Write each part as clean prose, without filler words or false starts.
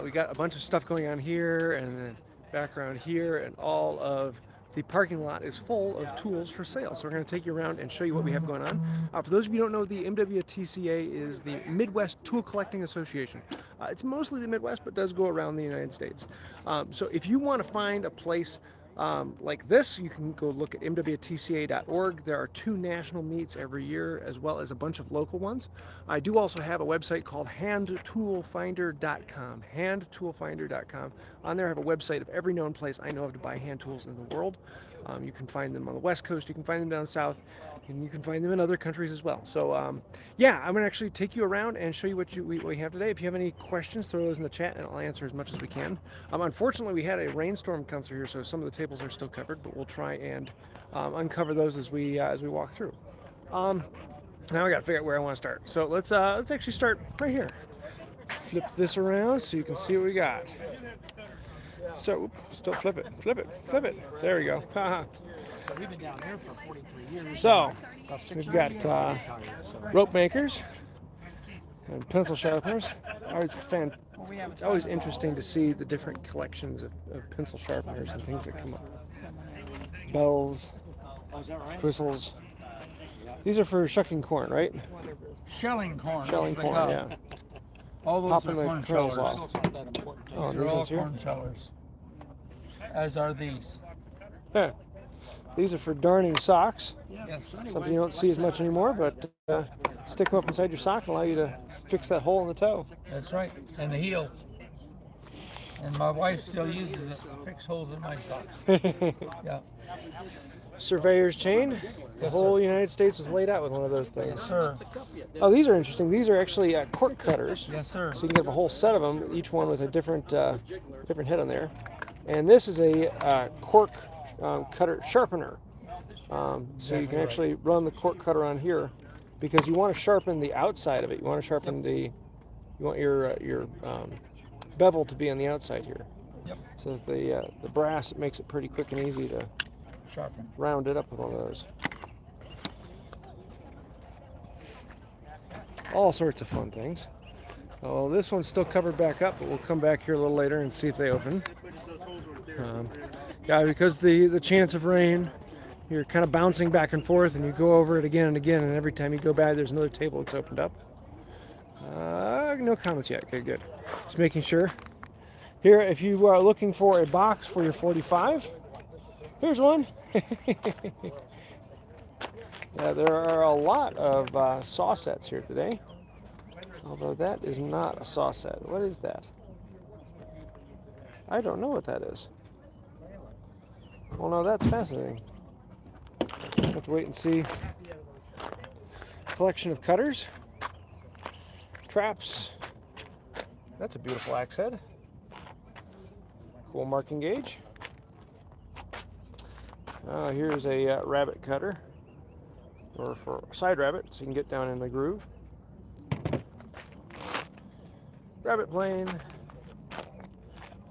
We got a bunch of stuff going on here and then background here, and all of the parking lot is full of tools for sale. So we're going to take you around and show you what we have going on. For those of you who don't know, the MWTCA is the Midwest Tool Collecting Association. It's mostly the Midwest, but does go around the United States. So if you want to find a place like this, you can go look at MWTCA.org. There are 2 national meets every year, as well as a bunch of local ones. I do also have a website called handtoolfinder.com. Handtoolfinder.com. On there, I have a website of every known place I know of to buy hand tools in the world. You can find them on the West Coast, you can find them down south, and you can find them in other countries as well. So yeah, I'm gonna actually take you around and show you what we have today. If you have any questions, throw those in the chat and I'll answer as much as we can. Unfortunately, we had a rainstorm come through here, so some of the tables are still covered, but we'll try and uncover those as we walk through. Now I gotta figure out where I want to start. So let's actually start right here. Flip this around so you can see what we got. So, still flip it, flip it, flip it. There we go. So we've been down there for 43 years. So, we've got rope makers and pencil sharpeners. It's always interesting to see the different collections of pencil sharpeners and things that come up. Bells, whistles. These are for shucking corn, right? Shelling corn. Shelling corn, yeah. All those Popping are the corn kernels shellers. off. Oh, these they're all ones here? corn shellers. As are these. Yeah. These are for darning socks. Yes. Something you don't see as much anymore, but stick them up inside your sock and allow you to fix that hole in the toe. That's right. And the heel. And my wife still uses it to fix holes in my socks. Yeah. Surveyor's chain. The Yes, whole sir. United States was laid out with one of those things. Yes, sir. Oh, these are interesting. These are actually cork cutters. Yes, sir. So you can get a whole set of them, each one with a different head on there. And this is a cork cutter sharpener. So you can actually run the cork cutter on here because you want to sharpen the outside of it. You want to sharpen you want your bevel to be on the outside here. Yep. So that the brass, it makes it pretty quick and easy to Sharpen. round it up with one of those. All sorts of fun things. Well, this one's still covered back up, but we'll come back here a little later and see if they open. Yeah, because the chance of rain, you're kind of bouncing back and forth, and you go over it again and again, and every time you go by, there's another table that's opened up. No comments yet. Okay, good. Just making sure. Here, if you are looking for a box for your 45, here's one. Yeah, there are a lot of saw sets here today. Although that is not a saw set. What is that? I don't know what that is. Well, no, that's fascinating. I'll have to wait and see. Collection of cutters. Traps. That's a beautiful axe head. Cool marking gauge. Here's a rabbit cutter, or for side rabbit, so you can get down in the groove. Rabbit plane.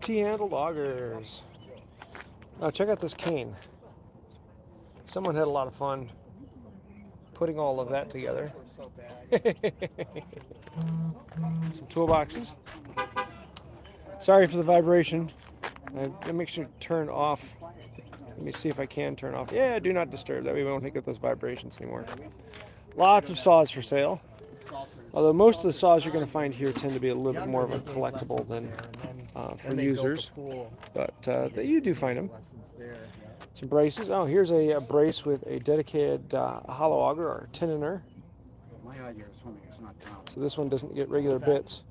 T-handled augers. Oh, check out this cane. Someone had a lot of fun putting all of that together. Some toolboxes. Sorry for the vibration. I make sure to turn off. Let me see if I can turn off. Yeah, do not disturb. That way we won't get those vibrations anymore. Lots of saws for sale. Although most of the saws you're going to find here tend to be a little bit more of a collectible than for users. But you do find them. Some braces. Oh, here's a brace with a dedicated hollow auger or tenon. So this one doesn't get regular bits.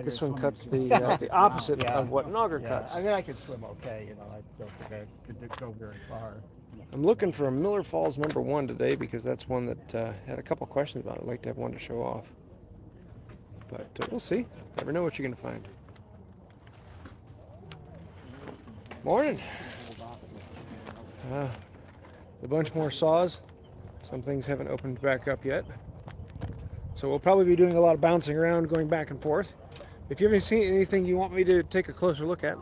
This one cuts the opposite of what an auger cuts. I mean, I could swim okay, you know. I don't think I could go very far. I'm looking for a Miller Falls #1 today because that's one that had a couple questions about it. I'd like to have one to show off. But we'll see. Never know what you're going to find. Morning. A bunch more saws. Some things haven't opened back up yet. So we'll probably be doing a lot of bouncing around, going back and forth. If you haven't seen anything you want me to take a closer look at,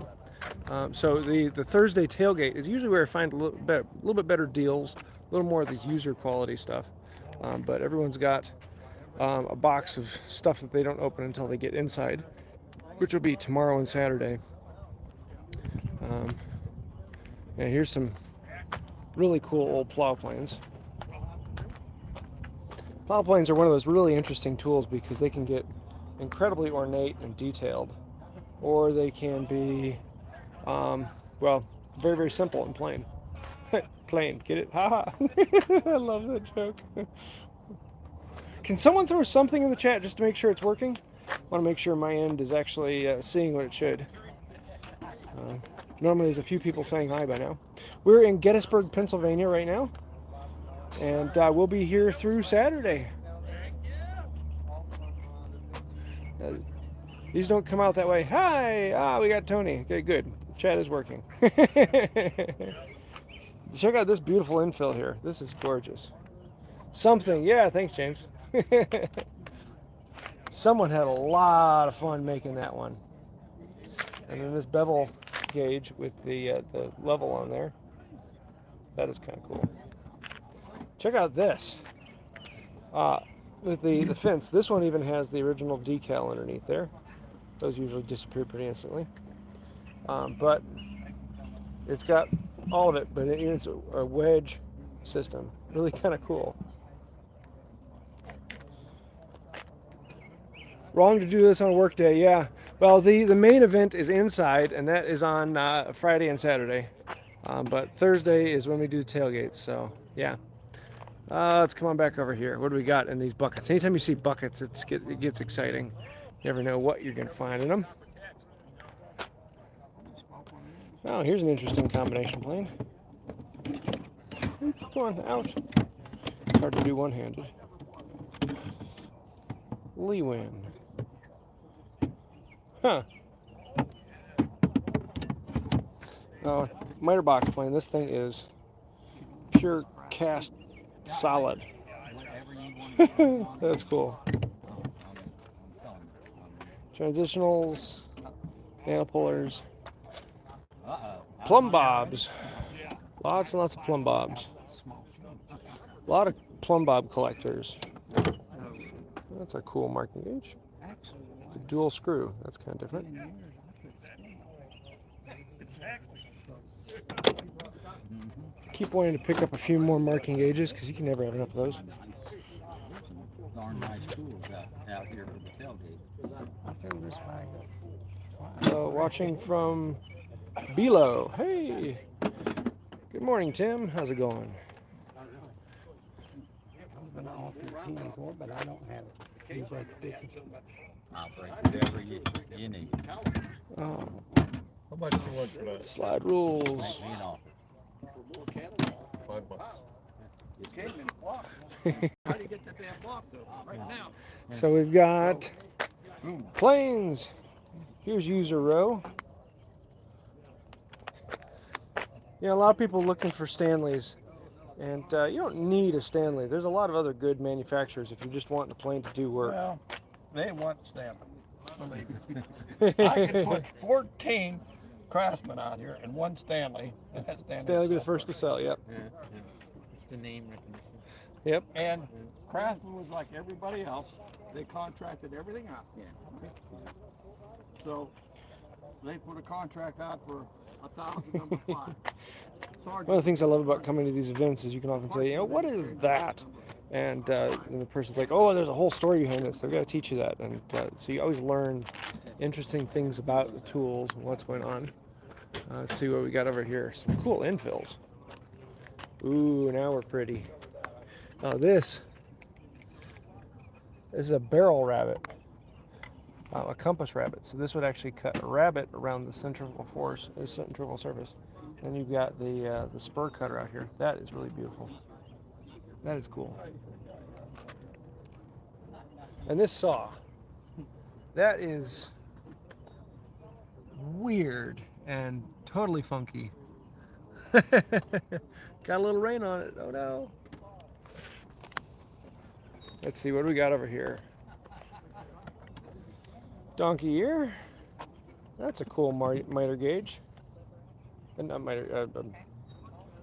so the Thursday tailgate is usually where I find a little bit better deals, a little more of the user quality stuff. But everyone's got a box of stuff that they don't open until they get inside. which will be tomorrow and Saturday. Yeah, here's some really cool old plow planes. Plow planes are one of those really interesting tools because they can get incredibly ornate and detailed, or they can be, well, very, very simple and plain. Plain, get it? Haha! I love that joke. Can someone throw something in the chat just to make sure it's working? I want to make sure my end is actually seeing what it should. Normally there's a few people saying hi by now. We're in Gettysburg, Pennsylvania right now, and we'll be here through Saturday. These don't come out that way. Hi! We got Tony. Okay, good. Chat is working. Check out this beautiful infill here. This is gorgeous. Something, yeah, thanks, James. Someone had a lot of fun making that one. And then this bevel gauge with the level on there. That is kind of cool. Check out this. With the fence, this one even has the original decal underneath there. Those usually disappear pretty instantly. But it's got all of it, but it's a wedge system. Really kind of cool. Wrong to do this on a work day, yeah. Well, the main event is inside, and that is on Friday and Saturday. But Thursday is when we do the tailgates, so yeah. Let's come on back over here. What do we got in these buckets? Anytime you see buckets, it gets exciting. You never know what you're going to find in them. Oh, here's an interesting combination plane. Oops, come on, ouch. It's hard to do one-handed. Lee wind. Huh. Oh, miter box plane. This thing is pure cast solid. That's cool. Transitionals, nail pullers, plumb bobs. Lots and lots of plumb bobs. A lot of plumb bob collectors. That's a cool marking gauge. It's a dual screw. That's kind of different. Keep wanting to pick up a few more marking gauges because you can never have enough of those. Darn nice tools out here for the tailgate. Watching from Below. Hey, good morning, Tim. How's it going? I've been off 15 before, but I don't have it. He's like 50. I'll bring whatever you need. Oh, How much you want for that? slide rules. You know. $5. How do you get that damn block though? Right now. So we've got planes. Here's user row. Yeah, a lot of people looking for Stanleys, and you don't need a Stanley. There's a lot of other good manufacturers if you just want the plane to do work. Well, they want Stanley. Believe me. I could put 14 Craftsman out here and one Stanley, and that's Stanley be the first to sell. Yep. It's the name recognition. Yep. And Craftsman was like everybody else. They contracted everything out. Yeah. So they put a contract out for 1,000 number 5. One of the things I love about coming to these events is you can often say, what is that? And the person's like, oh, there's a whole story behind this. They've got to teach you that. And so you always learn interesting things about the tools and what's going on. Let's see what we got over here. Some cool infills. Ooh, now we're pretty. Now this is a barrel rabbit. A compass rabbit. So this would actually cut a rabbit around the centrifugal surface. And you've got the spur cutter out here. That is really beautiful. That is cool. And this saw, that is weird and totally funky. Got a little rain on it. Oh no. Let's see, what do we got over here? Donkey ear. That's a cool miter gauge. And not miter,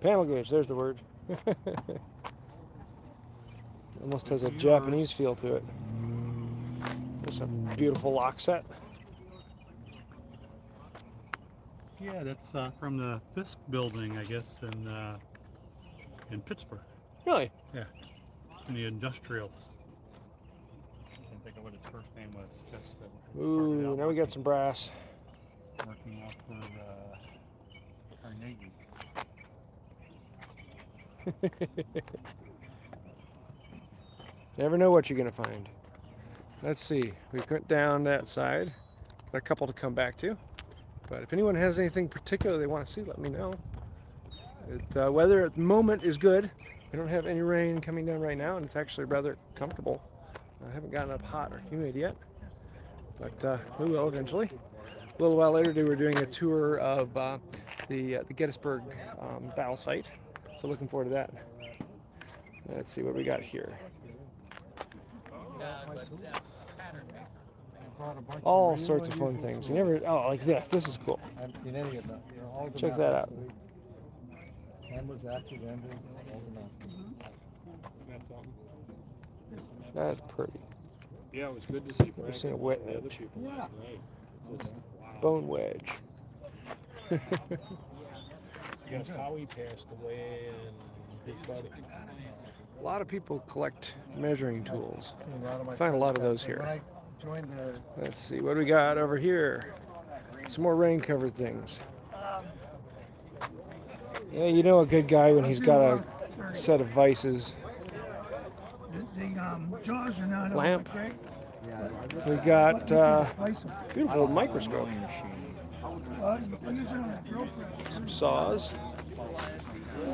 panel gauge, there's the word. Almost has a Japanese feel to it. There's a beautiful lock set. Yeah, that's from the Fisk building, I guess, in Pittsburgh, Really? in the industrials. I can't think of what his first name was. Just Ooh, now we got some brass. working out for Carnegie. Never know what you're gonna find. Let's see. We went down that side. Got a couple to come back to. But if anyone has anything particular they want to see, let me know. Weather at the moment is good. We don't have any rain coming down right now, and it's actually rather comfortable. I haven't gotten up hot or humid yet, but we will eventually. A little while later, we're doing a tour of the Gettysburg battle site, so looking forward to that. Let's see what we got here. All sorts of fun things. You never, oh, like this. This is cool. I haven't seen any of them. All the Check that out. Hammers, axes, anvils, all the masters. That's pretty. Yeah, it was good to see Never Frank seen a and wet the other edge. people last night. Just, wow. Bone wedge. Yes, Howie passed away and his buddy. A lot of people collect measuring tools. Seen a lot of my Find a lot of friends those when here. I joined the Let's see what do we got over here. Some more rain-covered things. Yeah, you know a good guy when he's got a set of vices. The jaws are not Lamp. on, right? We got Slice them. beautiful microscope. You can use it on a drill press. Some saws.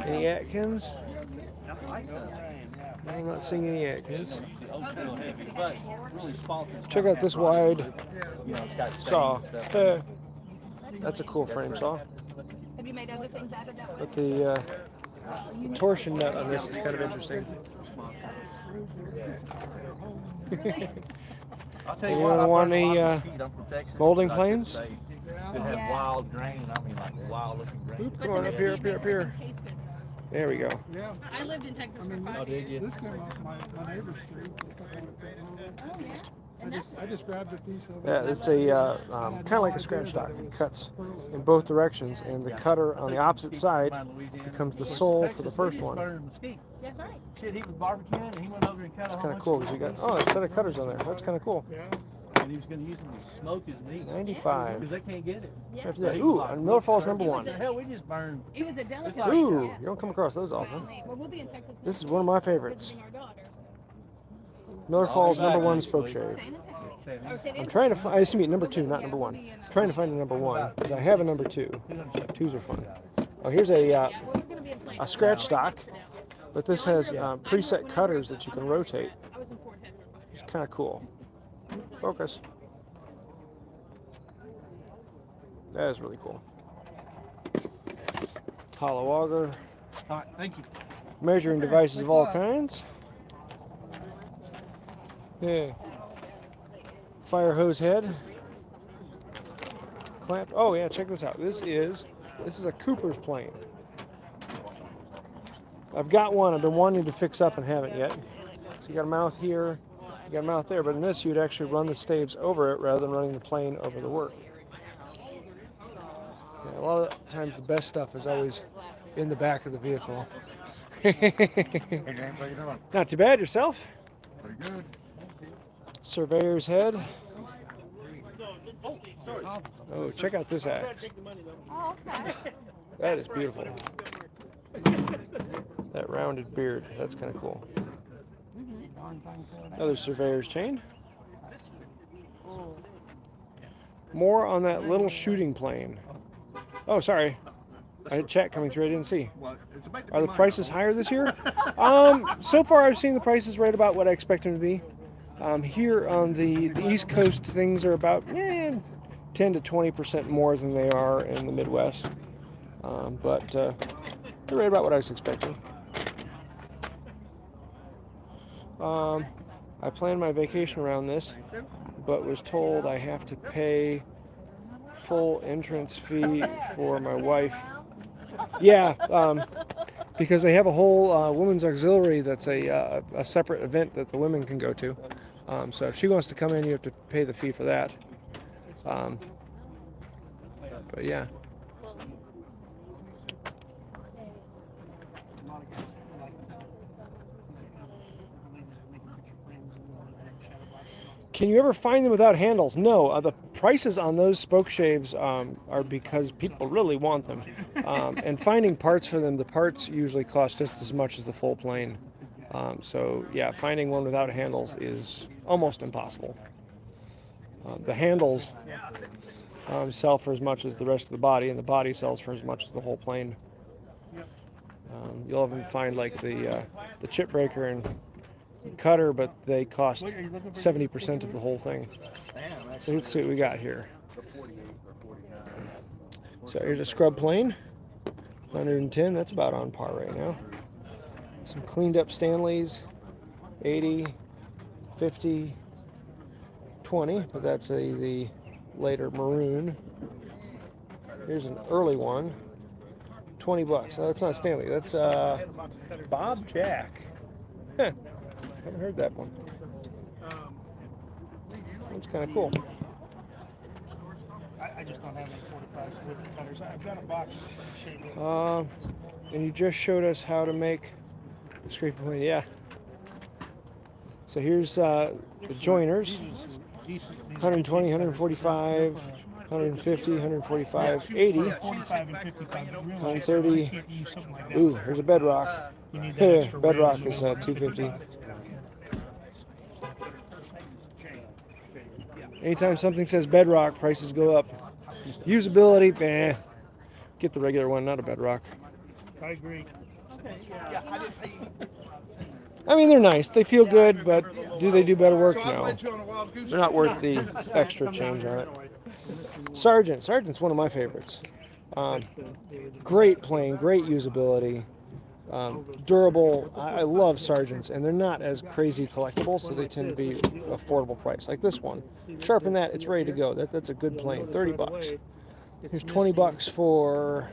Any Atkins? I'm not seeing any Atkins. Check out this wide saw. That's a cool frame saw. Have you made other things out of that one? But the torsion nut on this is kind of interesting. I'll tell you Anyone what, I want learned a any, lot of speed. I'm from Texas. molding I should planes? say. It had Yeah. wild grain. I mean, like wild looking grain. Oop, But come on the up here, up mesquite here, makes up here. everything taste good. There we go. Yeah. I lived in Texas for 5 did years. you? This came off my neighbor's street. Oh, yeah. And that's I just grabbed a piece of it. Yeah, it's a kind of like a scratch stock. It cuts in both directions, and the cutter on the opposite side becomes the sole for the first one. That's right. Shit, he was barbecuing and he went over and cut a It's whole kind of bunch cool because we got a set of cutters on there. That's kind of cool. Yeah. and he was going to use them to smoke his meat. 95. Because they can't get it. Yeah. After that, ooh, and Miller Falls number It one. was What the hell, we just burned. It was a delicacy. Ooh, yeah. you don't come across those often. Well, we'll be in Texas. This next is one of my week favorites. visiting our daughter. Miller Falls number one spoke shave. San Antonio. Or San I'm trying to find, I used to mean number two, not number one. Trying to find a number one, because I have a number two. Twos are fun. Oh, here's Well, we're gonna be in Plains. a scratch stock, Right now. but this has preset cutters that you can rotate. I was in Fort Head for 5 years. It's kind of cool. Focus. That is really cool. Hollow auger, All right, thank you. measuring devices of all kinds. Yeah. Fire hose head. Clamp. Oh yeah, check this out. This is a Cooper's plane. I've got one. I've been wanting to fix up and haven't yet. So you got a mouth here, you got a mouth there, but in this you'd actually run the staves over it rather than running the plane over the work. Yeah, a lot of times the best stuff is always in the back of the vehicle. Hey James, how you doing? Not too bad. Yourself? Pretty good. Surveyor's head. Oh, check out this axe. Oh, okay. That is beautiful. That rounded beard. That's kind of cool. Another surveyor's chain. More on that little shooting plane. Oh, sorry. I had chat coming through. I didn't see. Well, it's about to Are be the mine, prices though. higher this year? So far I've seen the prices right about what I expect them to be. Here on the East Coast, things are about 10 to 20% more than they are in the Midwest. But they're right about what I was expecting. I planned my vacation around this, but was told I have to pay full entrance fee for my wife. Yeah, because they have a whole women's auxiliary that's a separate event that the women can go to. So if she wants to come in, you have to pay the fee for that. But yeah, Can you ever find them without handles? No. The prices on those spoke shaves are because people really want them. And finding parts for them, the parts usually cost just as much as the full plane. So yeah, finding one without handles is almost impossible. The handles sell for as much as the rest of the body, and the body sells for as much as the whole plane. You'll often find like the chip breaker and cutter, but they cost 70% of the whole thing. So let's see what we got here. So here's a scrub plane, 110. That's about on par right now. Some cleaned up Stanleys, 80, 50, 20, but that's the later maroon. Here's an early one, 20 bucks. No, that's not Stanley. That's Bob Jack. Huh. Haven't heard that one. That's kind of cool. I just don't have any 45s with the cutters. I've got a box shaped. And you just showed us how to make a scraper plane. Yeah. So here's the joiners. 120, 145, 150, 145, 80, 130. Ooh, here's a bedrock. Bedrock is 250. Anytime something says bedrock, prices go up. Usability, get the regular one, not a bedrock. I agree. I mean, they're nice. They feel good, but do they do better work? No. They're not worth the extra change on it. Sergeant's one of my favorites. Great plane, great usability, durable. I love Sergeants, and they're not as crazy collectible, so they tend to be affordable price. Like this one, sharpen that, it's ready to go. That's a good plane. 30 bucks. Here's 20 bucks for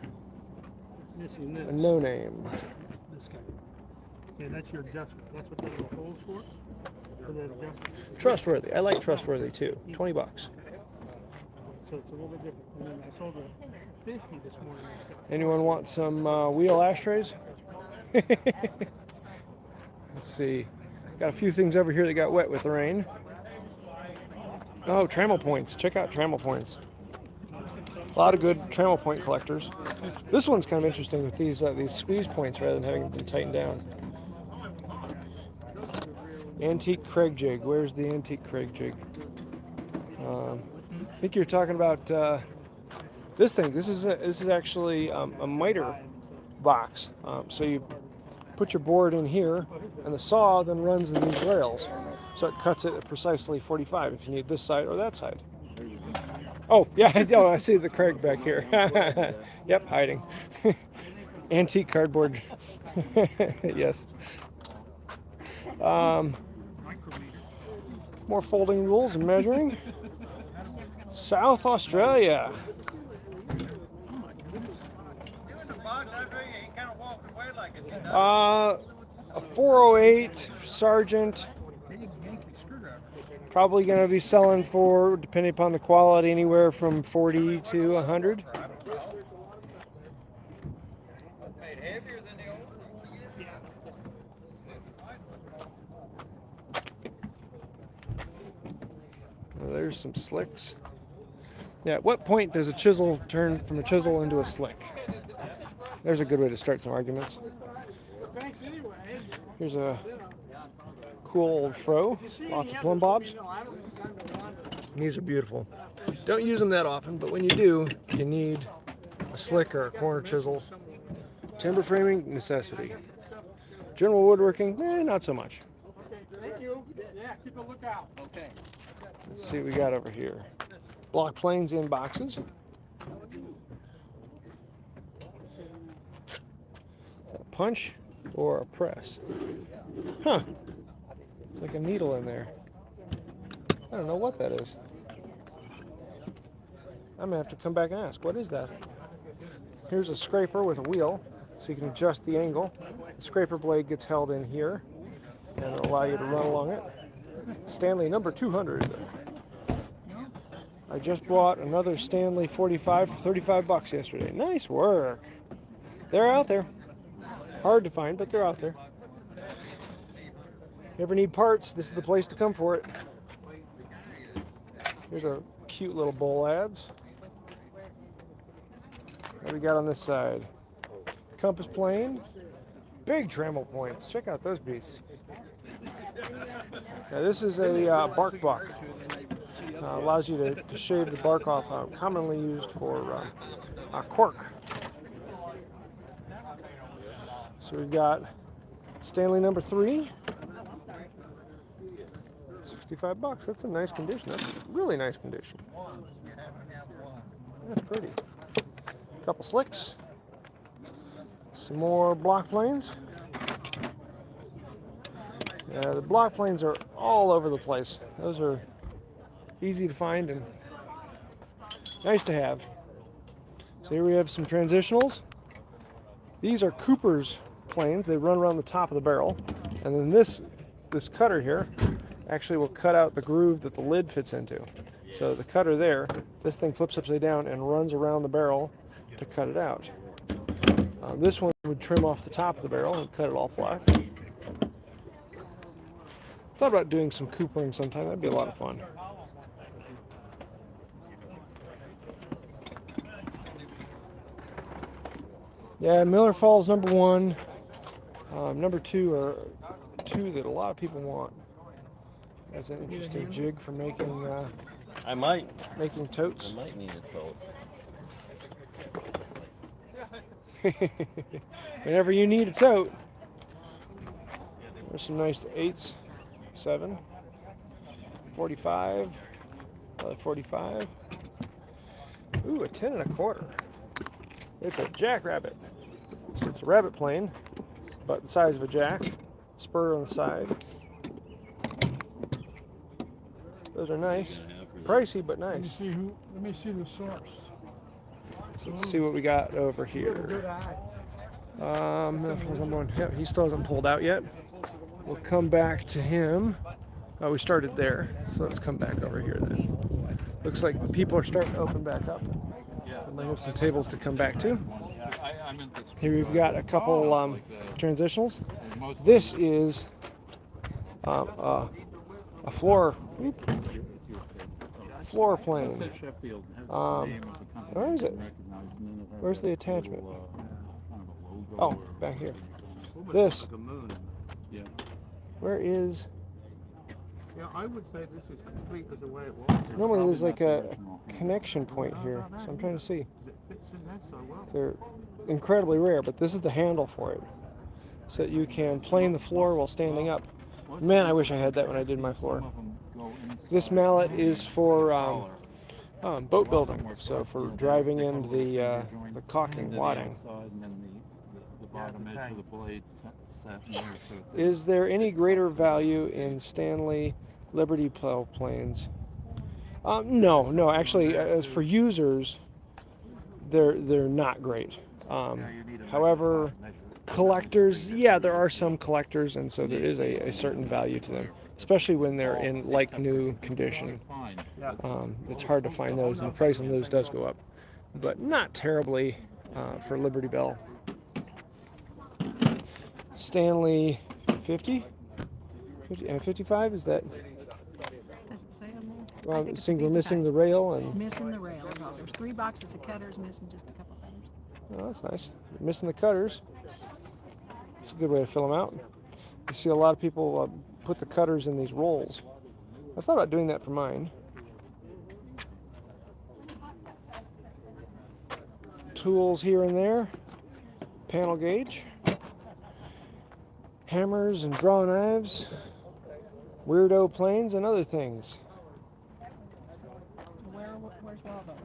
a no name. Yeah, that's your adjustment. That's what the little holes for that adjustment. Trustworthy. I like trustworthy too. 20 bucks. So it's a little bit different. And then I sold her 50 this morning. Anyone want some wheel ashtrays? Let's see. Got a few things over here that got wet with the rain. Oh, trammel points. Check out trammel points. A lot of good trammel point collectors. This one's kind of interesting with these squeeze points rather than having them tightened down. Antique Craig jig. Where's the antique Craig jig? I think you're talking about this thing. This is actually a miter box. So you put your board in here, and the saw then runs in these rails. So it cuts it at precisely 45 if you need this side or that side. Oh, yeah, oh, I see the Craig back here. Yep, hiding. Antique cardboard. Yes. More folding rules and measuring. South Australia. A 408 Sergeant. Probably going to be selling for, depending upon the quality, anywhere from 40 to 100. Well, there's some slicks. Yeah, at what point does a chisel turn from a chisel into a slick? There's a good way to start some arguments. Here's a cool old fro, lots of plumb bobs. And these are beautiful. Don't use them that often, but when you do, you need a slick or a corner chisel. Timber framing, necessity. General woodworking, not so much. Thank you. Yeah, keep a lookout. Okay. Let's see what we got over here. Block planes in boxes. Is that a punch or a press? Huh. It's like a needle in there. I don't know what that is. I'm gonna have to come back and ask, what is that? Here's a scraper with a wheel, so you can adjust the angle. The scraper blade gets held in here, and it'll allow you to run along it. Stanley number 200. I just bought another Stanley 45 for 35 bucks yesterday. Nice work. They're out there. Hard to find, but they're out there. If you ever need parts, this is the place to come for it. Here's a cute little bowl ads. What do we got on this side? Compass plane. Big Dremel points. Check out those beasts. Now this is a bark buck. Allows you to shave the bark off. Commonly used for cork. So we've got Stanley number 3. 65 bucks. That's a nice condition. That's really nice condition. That's pretty. A couple slicks. Some more block planes. Yeah, the block planes are all over the place. Those are easy to find and nice to have. So here we have some transitionals. These are Cooper's planes. They run around the top of the barrel. And then this cutter here actually will cut out the groove that the lid fits into. So the cutter there, this thing flips upside down and runs around the barrel to cut it out. This one would trim off the top of the barrel and cut it all flat. Thought about doing some coopering sometime. That'd be a lot of fun. Yeah, Miller Falls number 1. Number 2 are 2 that a lot of people want. That's an interesting jig for making I might totes. need a tote. Whenever you need a tote. There's some nice 8s, 7, 45, another 45. Ooh, a 10 1/4. It's a jackrabbit. So it's a rabbit plane, but the size of a jack. Spur on the side. Those are nice. Pricey, but nice. Let me see the source. So let's see what we got over here. He still hasn't pulled out yet. We'll come back to him. Oh, we started there, so let's come back over here then. Looks like people are starting to open back up. So we have some tables to come back to. Here we've got a couple transitionals. This is a floor plane. Where is it? Where's the attachment? Oh, back here. This. Where is? Yeah, I would say this is complete as the way it was. Normally there's like a connection point here, so I'm trying to see. It fits in that so well. They're incredibly rare, but this is the handle for it, so that you can plane the floor while standing up. Man, I wish I had that when I did my floor. This mallet is for boat building, so for driving in the caulking, wadding. Is there any greater value in Stanley Liberty planes? No. Actually, as for users, they're not great. However, collectors, yeah, there are some collectors, and so there is a certain value to them, especially when they're in like new condition. It's hard to find those, and the price on those does go up, but not terribly for Liberty Bell. Stanley 50 and 55, is that? Does it say on there? Well, I think we're missing the rail and. Missing the rail. Oh, there's 3 boxes of cutters, missing just a couple of others. Oh, that's nice. Missing the cutters. It's a good way to fill them out. You see a lot of people put the cutters in these rolls. I thought about doing that for mine. Tools here and there. Panel gauge. Hammers and draw knives. Weirdo planes and other things. Where's Waldo?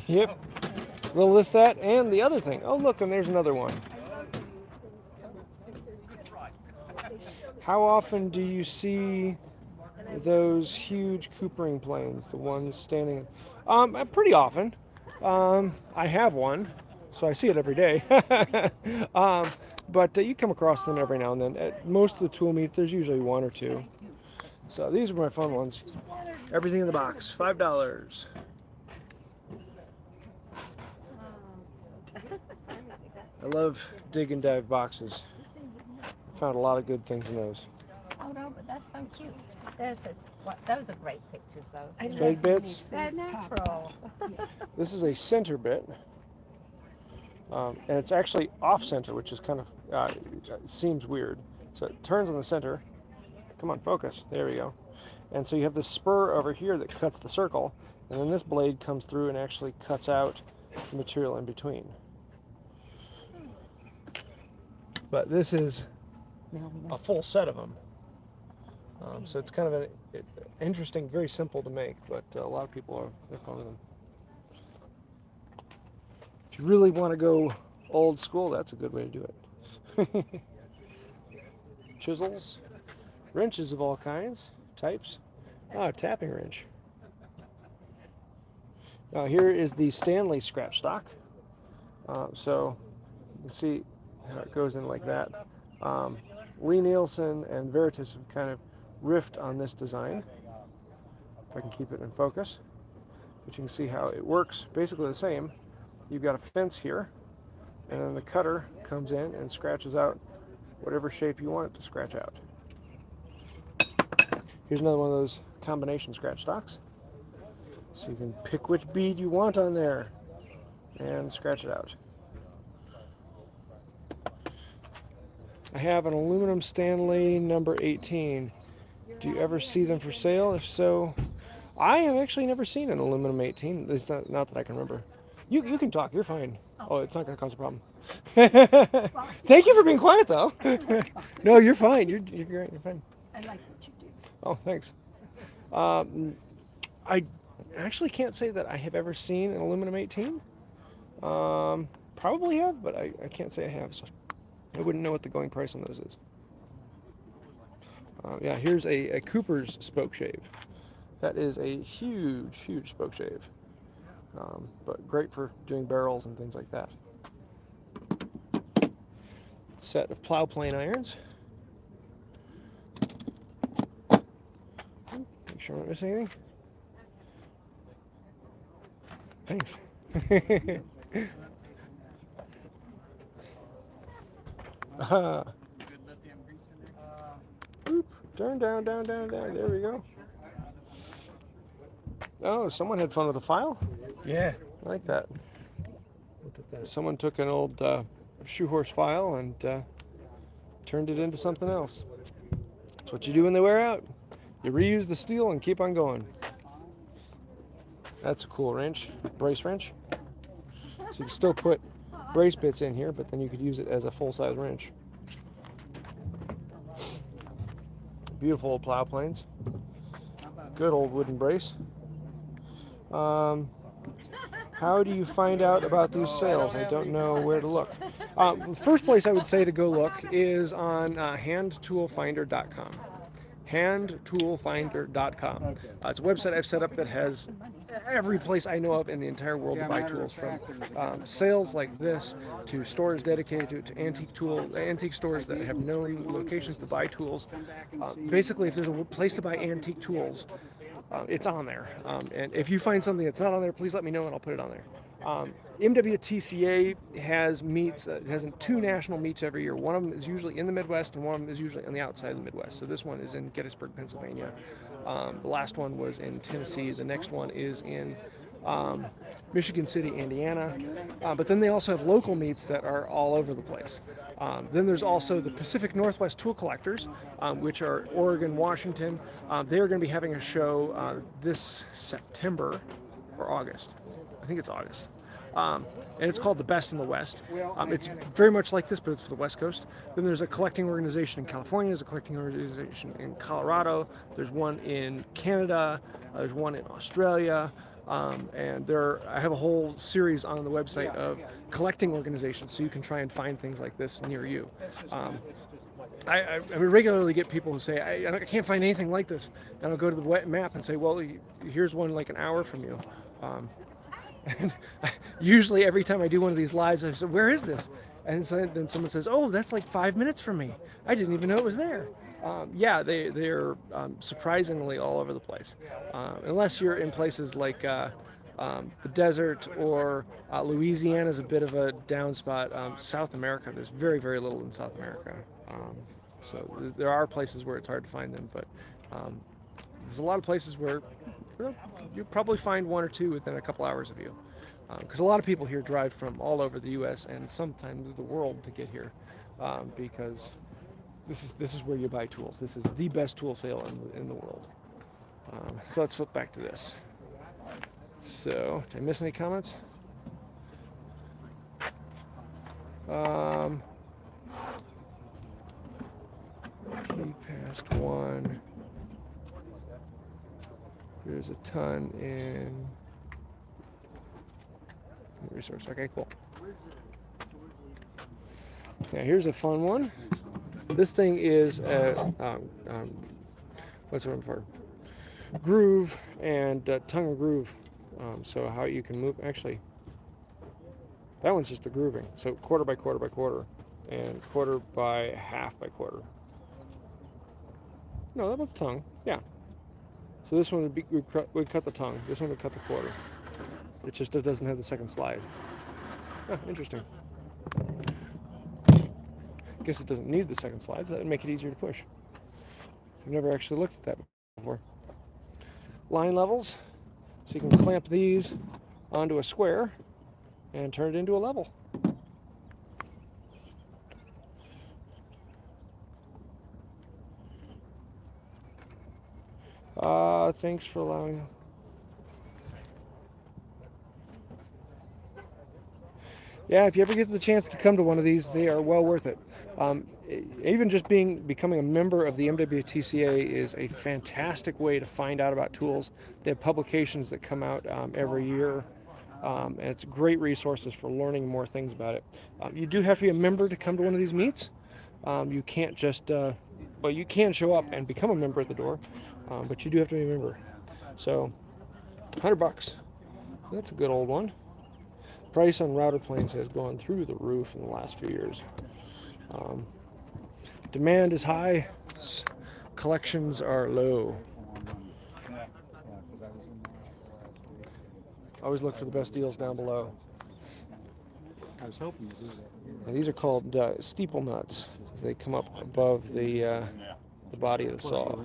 Yep. We'll list that and the other thing. Oh, look, and there's another one. How often do you see those huge coopering planes, the ones standing? Pretty often. I have one, so I see it every day. But you come across them every now and then. At most of the tool meets, there's usually 1 or 2. So these are my fun ones. Everything in the box, $5. I love dig and dive boxes. Found a lot of good things in those. Oh no, but that's so cute. Those are great pictures though. Spade bits. They're natural. This is a center bit. And it's actually off center, which is kind of, seems weird. So it turns on the center. Come on, focus. There we go. And so you have this spur over here that cuts the circle, and then this blade comes through and actually cuts out the material in between. But this is a full set of them. So it's kind of an interesting, very simple to make, but a lot of people are fond of them. If you really want to go old school, that's a good way to do it. Chisels, wrenches of all kinds, types. Ah, tapping wrench. Now here is the Stanley scratch stock. So you can see how it goes in like that. Lee Nielsen and Veritas have kind of riffed on this design. If I can keep it in focus. But you can see how it works basically the same. You've got a fence here, and then the cutter comes in and scratches out whatever shape you want it to scratch out. Here's another one of those combination scratch stocks. So you can pick which bead you want on there and scratch it out. I have an aluminum Stanley number 18. Do you ever see them for sale? If so, I have actually never seen an aluminum 18. It's not that I can remember. You can talk. You're fine. Oh, it's not going to cause a problem. Thank you for being quiet, though. No, you're fine. You're great. You're fine. I like what you do. Oh, thanks. I actually can't say that I have ever seen an aluminum 18. Probably have, but I can't say I have. So I wouldn't know what the going price on those is. Yeah, here's a Cooper's spoke shave. That is a huge, huge spoke shave. But great for doing barrels and things like that. Set of plow plane irons. Make sure I'm not missing anything. Thanks. Oop, turn down, down, down, down. There we go. Oh, someone had fun with a file? Yeah. I like that. Look at that. Someone took an old shoe horse file and turned it into something else. That's what you do when they wear out. You reuse the steel and keep on going. That's a cool wrench, brace wrench. So you can still put brace bits in here, but then you could use it as a full-size wrench. Beautiful old plow planes. Good old wooden brace. How do you find out about these sales? I don't know where to look. The first place I would say to go look is on handtoolfinder.com. handtoolfinder.com. It's a website I've set up that has every place I know of in the entire world to buy tools, from sales like this to stores dedicated to antique stores that have no locations to buy tools. Basically, if there's a place to buy antique tools, it's on there. And if you find something that's not on there, please let me know and I'll put it on there. MWTCA has meets, has 2 national meets every year. One of them is usually in the Midwest and one of them is usually on the outside of the Midwest. So this one is in Gettysburg, Pennsylvania. The last one was in Tennessee. The next one is in Michigan City, Indiana. But then they also have local meets that are all over the place. Then there's also the Pacific Northwest Tool Collectors, which are Oregon, Washington. They're going to be having a show this September or August. I think it's August. And it's called the Best in the West. It's very much like this, but it's for the West Coast. Then there's a collecting organization in California, there's a collecting organization in Colorado, there's one in Canada, there's one in Australia, and I have a whole series on the website of collecting organizations, so you can try and find things like this near you. I regularly get people who say, I can't find anything like this, and I'll go to the map and say, well, here's one like an hour from you. And usually every time I do one of these lives, I say, where is this? And so then someone says, oh, that's like 5 minutes from me. I didn't even know it was there. Yeah, they're surprisingly all over the place. Unless you're in places like the desert, or Louisiana is a bit of a down spot. South America, there's very, very little in South America. So there are places where it's hard to find them, but there's a lot of places where you'll probably find one or two within a couple hours of you. Because a lot of people here drive from all over the U.S. and sometimes the world to get here, because this is where you buy tools. This is the best tool sale in the world. So let's flip back to this. So, did I miss any comments? We passed one. There's a ton in resource. Okay, cool. Now here's a fun one. This thing is what's it run for? Groove and tongue and groove. So how you can move. Actually, that one's just the grooving. So quarter by quarter by quarter, and quarter by half by quarter. No, that was the tongue. Yeah. So this one would cut the tongue. This one would cut the quarter. It just doesn't have the second slide. Oh, interesting. I guess it doesn't need the second slide, so that would make it easier to push. I've never actually looked at that before. Line levels. So you can clamp these onto a square and turn it into a level. Thanks for allowing. Yeah, if you ever get the chance to come to one of these, they are well worth it. Even just becoming a member of the MWTCA is a fantastic way to find out about tools. They have publications that come out every year, and it's great resources for learning more things about it. You do have to be a member to come to one of these meets. You can't just, well, you can show up and become a member at the door, but you do have to be a member. So, $100. That's a good old one. Price on router planes has gone through the roof in the last few years. Demand is high, collections are low. Always look for the best deals down below. I was hoping to do that. And these are called steeple nuts. They come up above the body of the saw.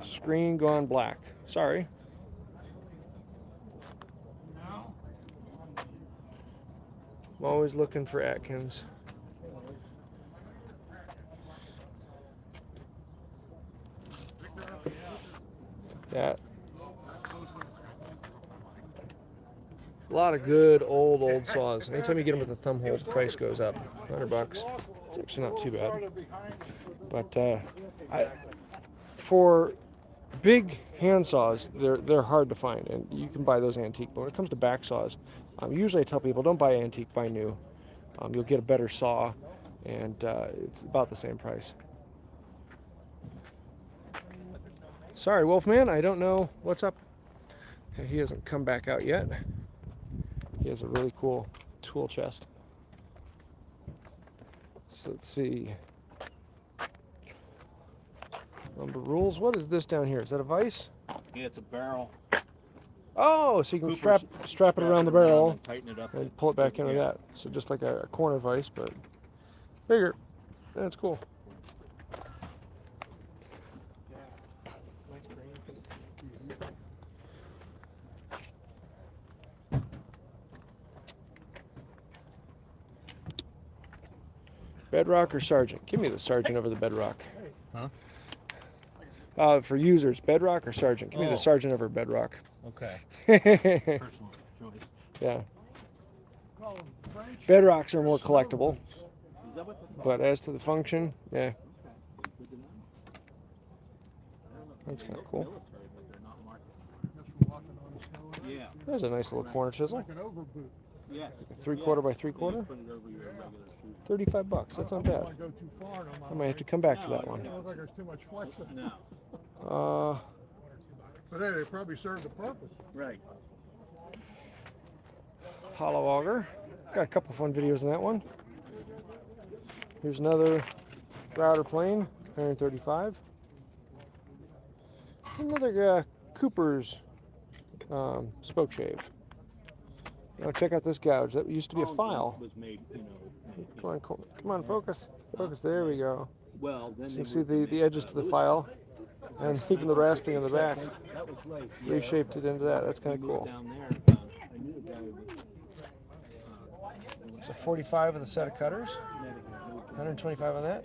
Screen gone black. Sorry. I'm always looking for Atkins. Yeah. A lot of good old saws. Anytime you get them with a thumb hole, the price goes up. $100. It's actually not too bad. But for big hand saws, they're hard to find, and you can buy those antique. But when it comes to back saws, usually I tell people don't buy antique, buy new. You'll get a better saw, and it's about the same price. Sorry, Wolfman, I don't know what's up. He hasn't come back out yet. He has a really cool tool chest. So let's see. Lumber rules. What is this down here? Is that a vise? Yeah, it's a barrel. Oh, so you can strap it around the barrel and tighten it up and pull it back into that. So just like a corner vise, but bigger. That's cool. Bedrock or Sargent? Give me the Sargent over the Bedrock. Huh? For users, Bedrock or Sargent? Give me the Sargent over Bedrock. Okay. Personal choice. Yeah. Bedrocks are more collectible, but as to the function, yeah. That's kind of cool. There's a nice little corner chisel. Yeah. 3/4 by 3/4. $35. That's not bad. I might have to come back to that one. Looks like there's too much flex in it. But hey, they probably serve the purpose. Right. Hollow auger. Got a couple fun videos on that one. Here's another router plane, 135. Another Cooper's spoke shave. Now check out this gouge. That used to be a file. Was made, Come on, focus. Focus, there we go. well, then So you can see the edges to the file, and even the rasping in the back that was late. reshaped it into that. That's kind of cool. Down there, I knew the guy would be. So 45 with a set of cutters, 125 on that.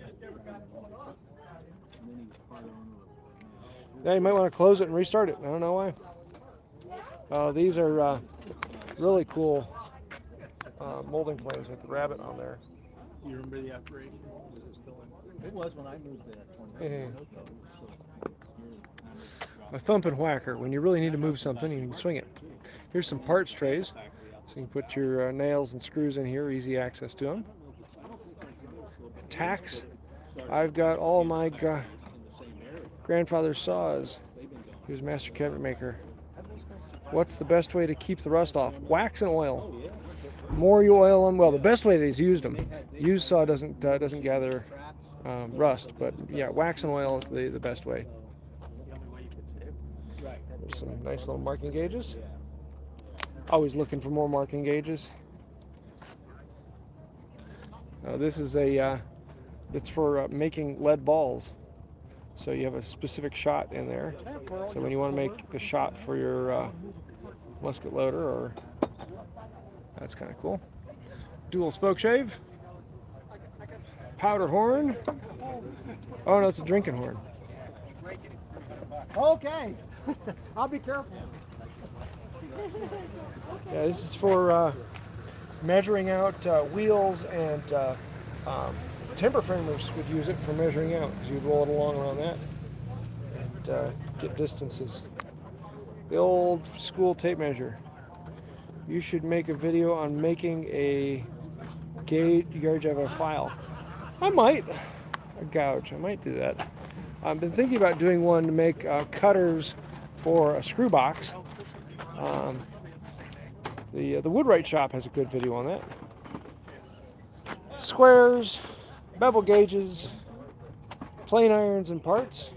Yeah, you might want to close it and restart it. I don't know why. These are really cool molding planes with the rabbit on there. You remember the operation? Was it still in? It was when I moved there 20 years ago. A thump and whacker. When you really need to move something, you can swing it. Here's some parts trays. So you can put your nails and screws in here, easy access to them. Tacks. I've got all my grandfather's saws. He was a master cabinet maker. What's the best way to keep the rust off? Wax and oil. More you oil them, well, the best way is use them. Used saw doesn't gather rust, but yeah, wax and oil is the best way. There's some nice little marking gauges. Always looking for more marking gauges. This is it's for making lead balls. So you have a specific shot in there. So when you want to make the shot for your musket loader, or that's kind of cool. Dual spoke shave. Powder horn. Oh no, it's a drinking horn. Okay. I'll be careful. Yeah, this is for measuring out wheels, and timber framers would use it for measuring out, because you'd roll it along around that and get distances. The old school tape measure. You should make a video on making a gauge of a file. I might. A gouge. I might do that. I've been thinking about doing one to make cutters for a screw box. The Wright shop has a good video on that. Squares, bevel gauges, plane irons and parts.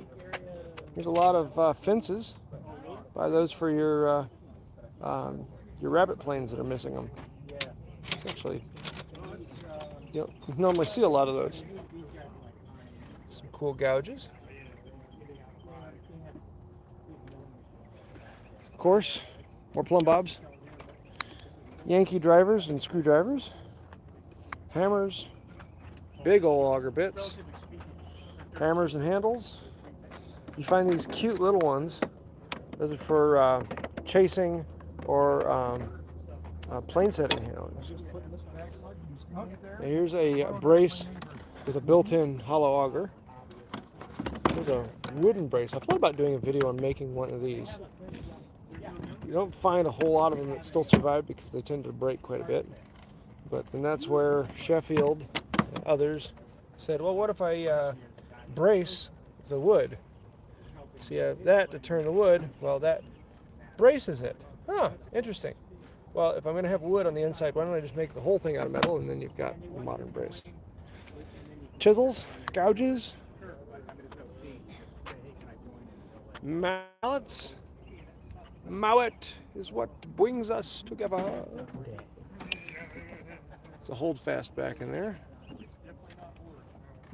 Here's a lot of fences. Buy those for your rabbit planes that are missing them. It's actually, you don't normally see a lot of those. Some cool gouges. Of course, more plumb bobs. Yankee drivers and screwdrivers. Hammers. Big old auger bits. Hammers and handles. You find these cute little ones. Those are for chasing or plane setting handles. Now here's a brace with a built-in hollow auger. There's a wooden brace. I've thought about doing a video on making one of these. You don't find a whole lot of them that still survive because they tend to break quite a bit. But then that's where Sheffield and others said, well, what if I brace the wood? So you have that to turn the wood. Well, that braces it. Huh, interesting. Well, if I'm going to have wood on the inside, why don't I just make the whole thing out of metal, and then you've got a modern brace. Chisels, gouges, mallets. Mallet is what brings us together. It's a holdfast back in there.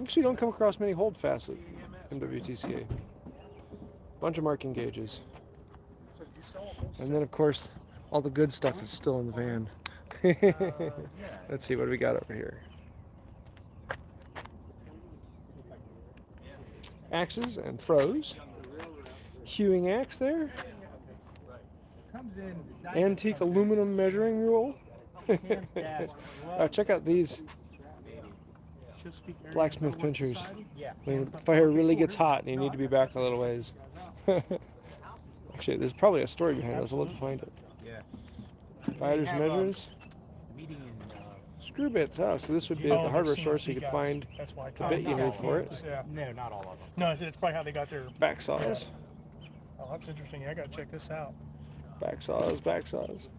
Actually, you don't come across many holdfasts at MWTCA. Bunch of marking gauges. And then, of course, all the good stuff is still in the van. Let's see what we got over here. Axes and froze. Hewing axe there. Antique aluminum measuring rule. Check out these blacksmith pinchers. When the fire really gets hot and you need to be back a little ways. Actually, there's probably a story behind this. I'll have to find it. Fighters measures. Screw bits. Oh, so this would be the hardware store, so you could find the bit you need for it. No, not all of them. No, it's probably how they got their Back saws. Oh, that's interesting. Yeah, I gotta check this out. Back saws, back saws.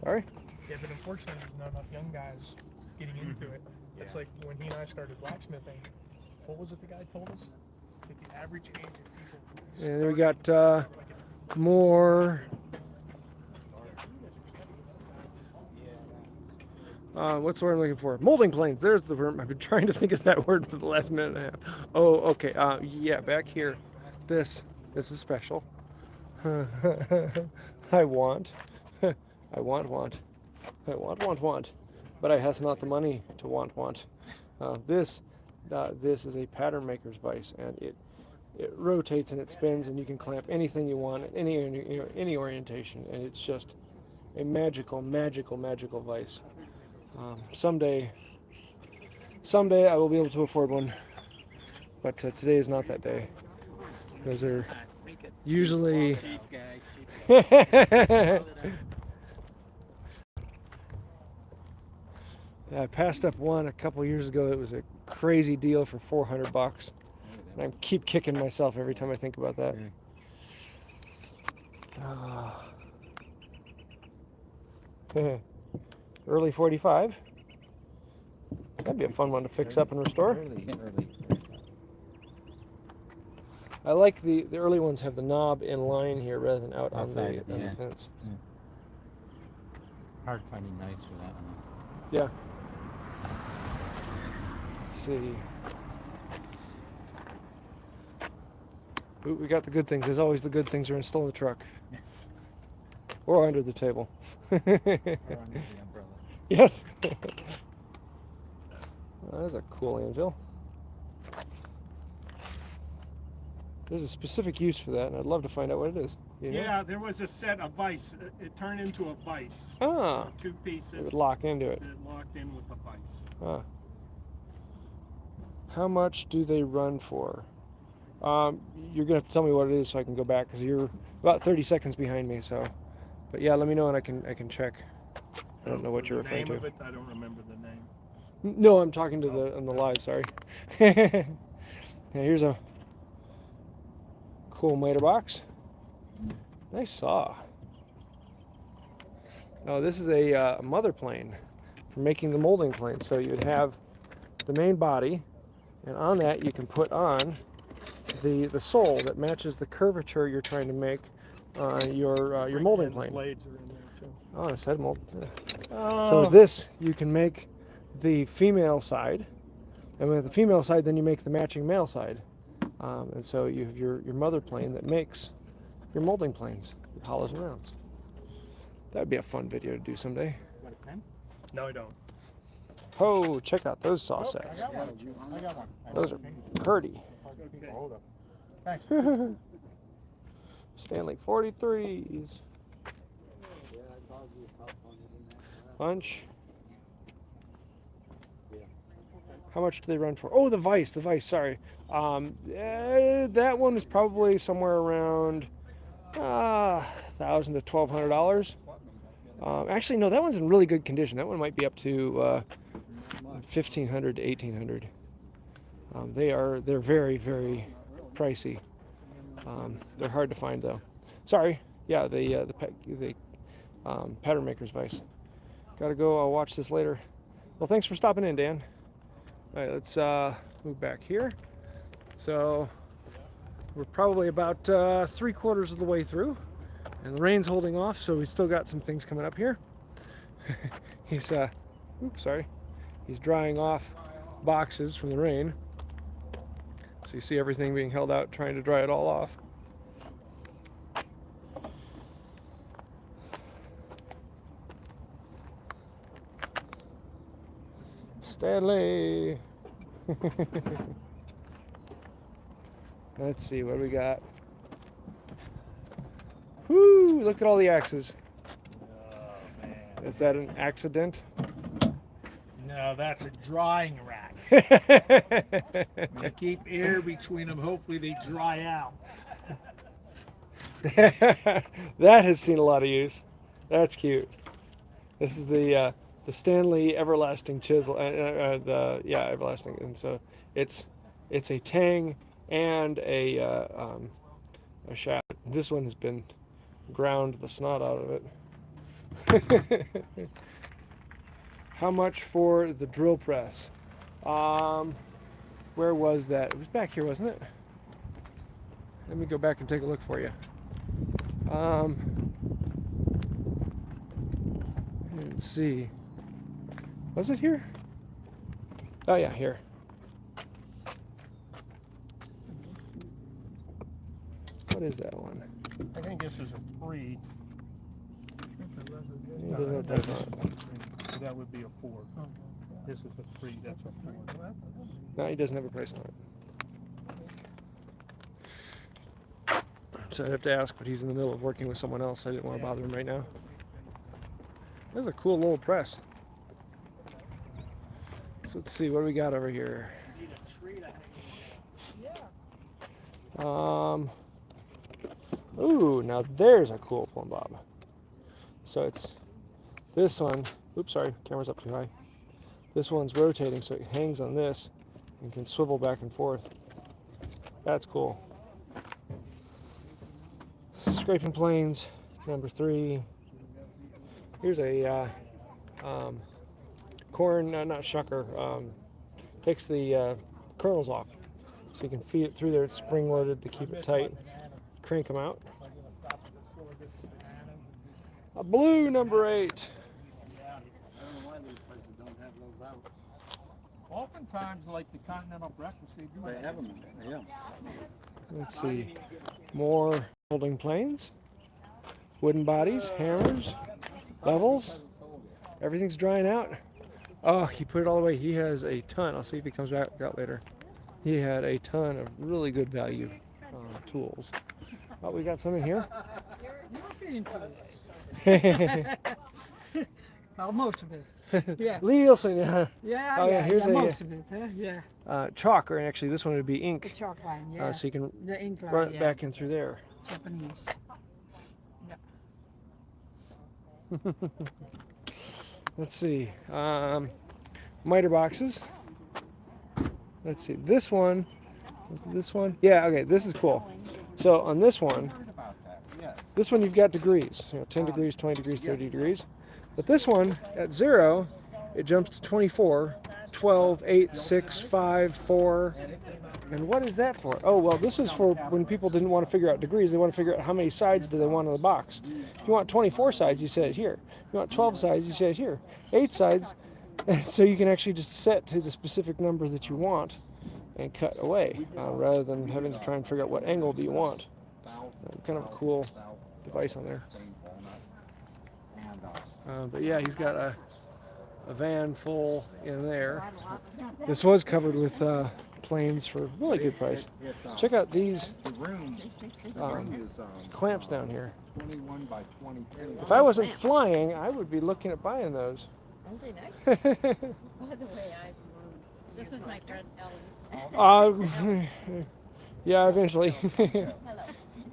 Sorry? Yeah, but unfortunately, there's not enough young guys getting into it. It's like when he and I started blacksmithing. What was it the guy told us? That the average age of people. And then we got more What's the word I'm looking for? Molding planes. There's the word. I've been trying to think of that word for the last minute and a half. Oh, okay. Yeah, back here. This is special. I want. I want. I want. But I hath not the money to want. This is a pattern maker's vise, and it rotates and it spins, and you can clamp anything you want at any orientation, and it's just a magical vise. Someday I will be able to afford one, but today is not that day. Those are usually I passed up one a couple years ago. It was a crazy deal for $400, and I keep kicking myself every time I think about that. Early 45. That'd be a fun one to fix up and restore. I like the early ones have the knob in line here rather than out on the fence. Hard finding knives for that one. Yeah. Let's see. Ooh, we got the good things. As always, the good things are still in the truck. Or under the table. Or under the umbrella. Yes. Oh, that's a cool anvil. There's a specific use for that, and I'd love to find out what it is. You know? Yeah, there was a set of vise. It turned into a vise. Ah. 2 pieces. It would lock into it. It locked in with a vise. Ah. How much do they run for? You're gonna have to tell me what it is so I can go back, because you're about 30 seconds behind me. So, but yeah, let me know and I can check. I don't know what you're referring to. The name of it, I don't remember the name. No, I'm talking to on the live. Sorry. Yeah, here's a cool miter box. Nice saw. Oh, this is a mother plane for making the molding plane. So you'd have the main body, and on that you can put on the sole that matches the curvature you're trying to make on your molding plane. Blades are in there too. Oh, it's head mold. Yeah. So this you can make the female side, and with the female side, then you make the matching male side, and so you have your mother plane that makes your molding planes, your hollows and rounds. That'd be a fun video to do someday. Got a pen? No, I don't. Oh, check out those saw sets. I got one. Those are pretty. Okay. Hold up. Thanks. Stanley 43s. Bunch. How much do they run for? Oh, the vise, sorry. That one is probably somewhere around $1,000 to $1,200. Actually, no, that one's in really good condition. That one might be up to $1,500 to $1,800. They're very, very pricey. They're hard to find though. Sorry, yeah, the pattern maker's vise. Gotta go. I'll watch this later. Well, thanks for stopping in, Dan. All right, let's move back here. So we're probably about 3/4 of the way through, and the rain's holding off, so we still got some things coming up here. He's he's drying off boxes from the rain. So you see everything being held out, trying to dry it all off. Stanley. Let's see, what do we got? Whoo, look at all the axes. Oh, man. Is that an accident? No, that's a drying rack. You keep air between them. Hopefully they dry out. That has seen a lot of use. That's cute. This is the Stanley Everlasting Chisel. Everlasting, and so it's a tang and a shaft. This one has been ground the snot out of it. How much for the drill press? Where was that? It was back here, wasn't it? Let me go back and take a look for you. Let's see. Was it here? Oh yeah, here. What is that one? I think this is a 3. He doesn't have price on it. So that would be a 4. This is a 3. That's a 4. No, he doesn't have a price on it. So I'd have to ask, but he's in the middle of working with someone else. So I didn't want to bother him right now. That's a cool little press. So let's see, what do we got over here? Ooh, now there's a cool plumb bob. So it's this one. Oops, sorry, camera's up too high. This one's rotating, so it hangs on this and can swivel back and forth. That's cool. Scraping planes, number 3. Here's a corn, not shucker. Takes the kernels off, so you can feed it through there. It's spring loaded to keep it tight. Crank them out. A blue number 8. I don't know why these places don't have those out. Oftentimes, like the Continental Breakfast, they do They have them in there, yeah. Let's see, more folding planes, wooden bodies, hammers, levels. Everything's drying out. Oh, he put it all away. He has a ton. I'll see if he comes back out later. He had a ton of really good value tools. Oh, we got some in here. Well, most of it. Yeah. Lee Nielsen, yeah. Yeah, Oh, yeah, here's a, most of it, huh? Yeah. Chalk, or actually this one would be The ink. chalk line, yeah. So you can The ink line, run it yeah. back in through there. Japanese. Let's see. Miter boxes. Let's see. This one. Is it this one? Yeah, okay. This is cool. So on this one, this one you've got degrees. 10 degrees, 20 degrees, 30 degrees. But this one, at 0, it jumps to 24, 12, 8, 6, 5, 4. And what is that for? Oh, well, this is for when people didn't want to figure out degrees. They want to figure out how many sides do they want on the box. If you want 24 sides, you set it here. If you want 12 sides, you set it here. 8 sides, and so you can actually just set to the specific number that you want and cut away, rather than having to try and figure out what angle do you want. Kind of a cool device on there. But yeah, he's got a van full in there. This was covered with planes for a really good price. Check out these clamps down here. 21 by 20. If I wasn't flying, I would be looking at buying those. Aren't they nice? uh, By the way, this is my friend Ellen. yeah, eventually. Hello.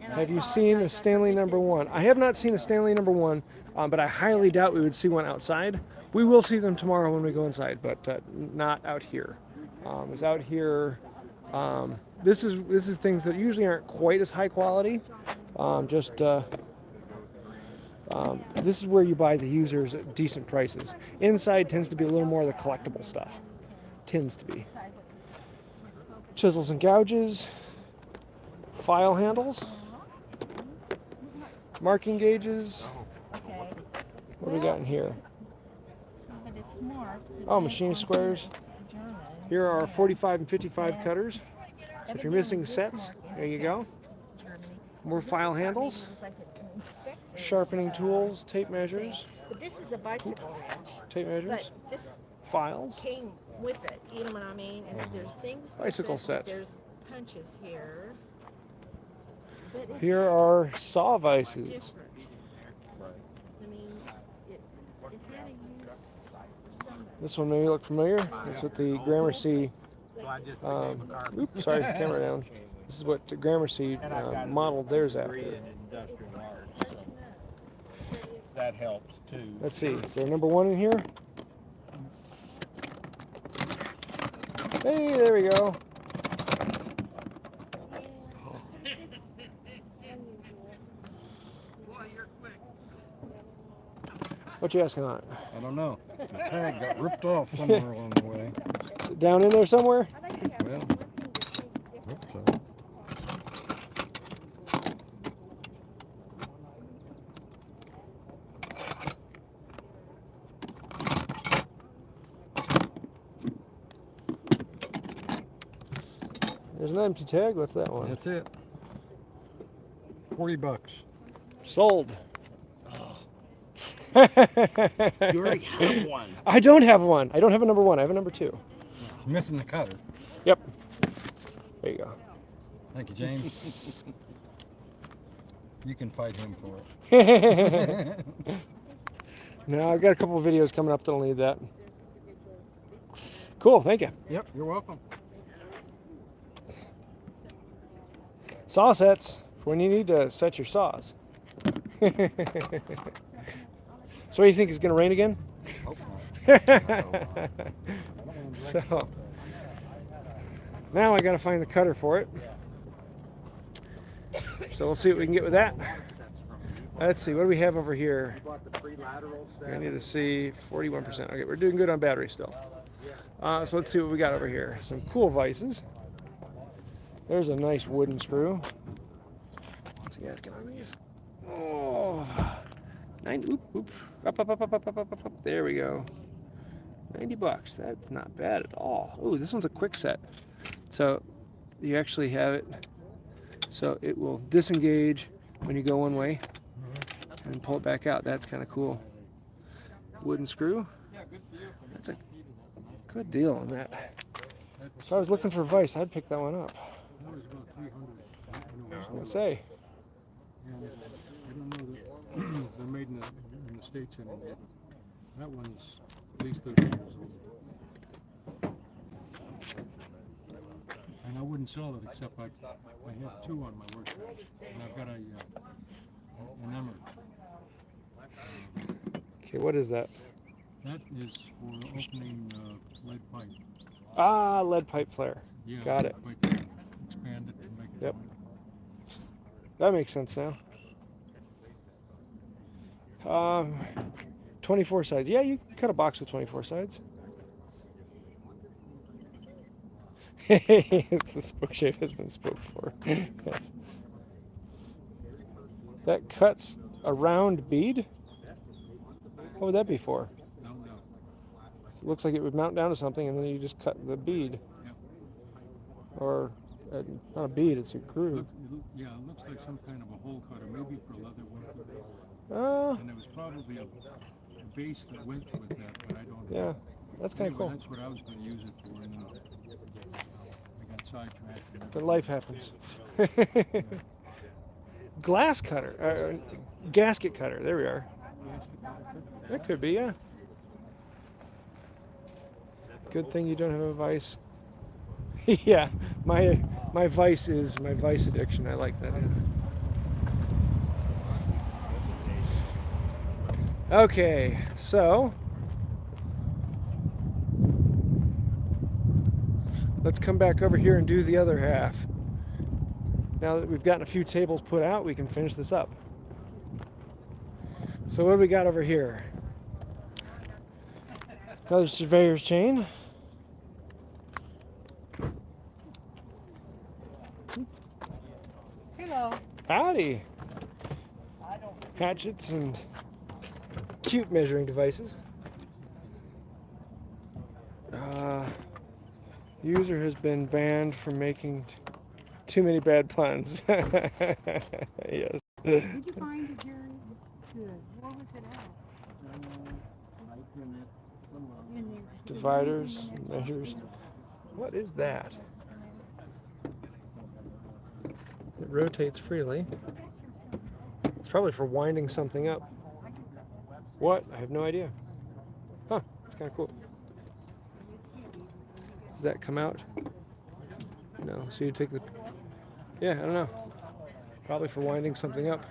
And Have I you seen a apologize, I Stanley forget number to- 1? I have not seen a Stanley number 1, but I highly doubt we would see one outside. We will see them tomorrow when we go inside, but not out here. It's out here. This is things that usually aren't quite as high quality. This is where you buy the users at decent prices. Inside tends to be a little more of the collectible stuff. Tends to be. Chisels and gouges, file handles, marking gauges. Okay. What do we got in here? But it's marked. Oh, machine squares. German. Here are 45 and 55 cutters. So if you're missing sets, there you go. More file handles, sharpening tools, tape measures, But this is a bicycle wrench. tape But measures, this files. came with it. You know what I mean? And there's things. that Bicycle says that set. There's punches here. But it's Here are saw vices. different. I mean, it had a use for somebody. This one may look familiar. It's with the Gramercy. Oops, sorry, camera down. This is what the Gramercy modeled theirs after. Industrial art, so that helps too. Let's see, is there number 1 in here? Hey, there we go. What you asking on it? I don't know. The tag got ripped off somewhere along the way. Is it down in there somewhere? Well, hope so. There's an empty tag. What's that one? That's it. $40. Sold. You already have one. I don't have one. I don't have a number 1. I have a number 2. It's missing the cutter. Yep. There you go. Thank you, James. You can fight him for it. No, I've got a couple of videos coming up that'll need that. Cool. Thank you. Yep, you're welcome. Saw sets for when you need to set your saws. So what do you think, is going to rain again? Hope not. So now I got to find the cutter for it. So we'll see what we can get with that. Let's see, what do we have over here? I need to see 41%. Okay, we're doing good on battery still. So let's see what we got over here. Some cool vices. There's a nice wooden screw. Let's see, get on these. Oh, 90. Oop, oop. Up. There we go. $90. That's not bad at all. Oh, this one's a quick set. So you actually have it. So it will disengage when you go one way and pull it back out. That's kind of cool. Wooden screw. That's a good deal on that. If I was looking for vice, I'd pick that one up. I was going to say. I don't know that they're made in the States anymore. That one's at least 13 years old. And I wouldn't sell it except I have 2 on my workshop. And I've got an emerald. Okay, what is that? That is for opening lead pipe. Ah, lead pipe flare. Yeah, Got it. Like expand it and make it. Yep. That makes sense now. 24 sides. Yeah, you can cut a box with 24 sides. It's the spoke shape has been spoke for. Yes. That cuts a round bead? What would that be for? No. It looks like it would mount down to something and then you just cut the bead. Yep. Or, not a bead, it's a groove. Yeah, it looks like some kind of a hole cutter, maybe for leather work. And there was probably a base that went with that, but I don't know. Yeah, that's kind of cool. That's what I was going to use it for, and I got sidetracked. But life happens. Glass cutter, gasket cutter, there we are. That could be, yeah. Good thing you don't have a vice. Yeah, my vice is my vice addiction. I like that. Okay, so let's come back over here and do the other half. Now that we've gotten a few tables put out, we can finish this up. So what do we got over here? Another surveyor's chain. Hello. Howdy. Hatchets and cute measuring devices. User has been banned from making too many bad puns. Yes. Did you find it, Jerry? Good. Where was it at? In there. Dividers, measures. What is that? It rotates freely. It's probably for winding something up. What? I have no idea. Huh, it's kind of cool. Does that come out? No, so you take the... Yeah, I don't know. Probably for winding something up.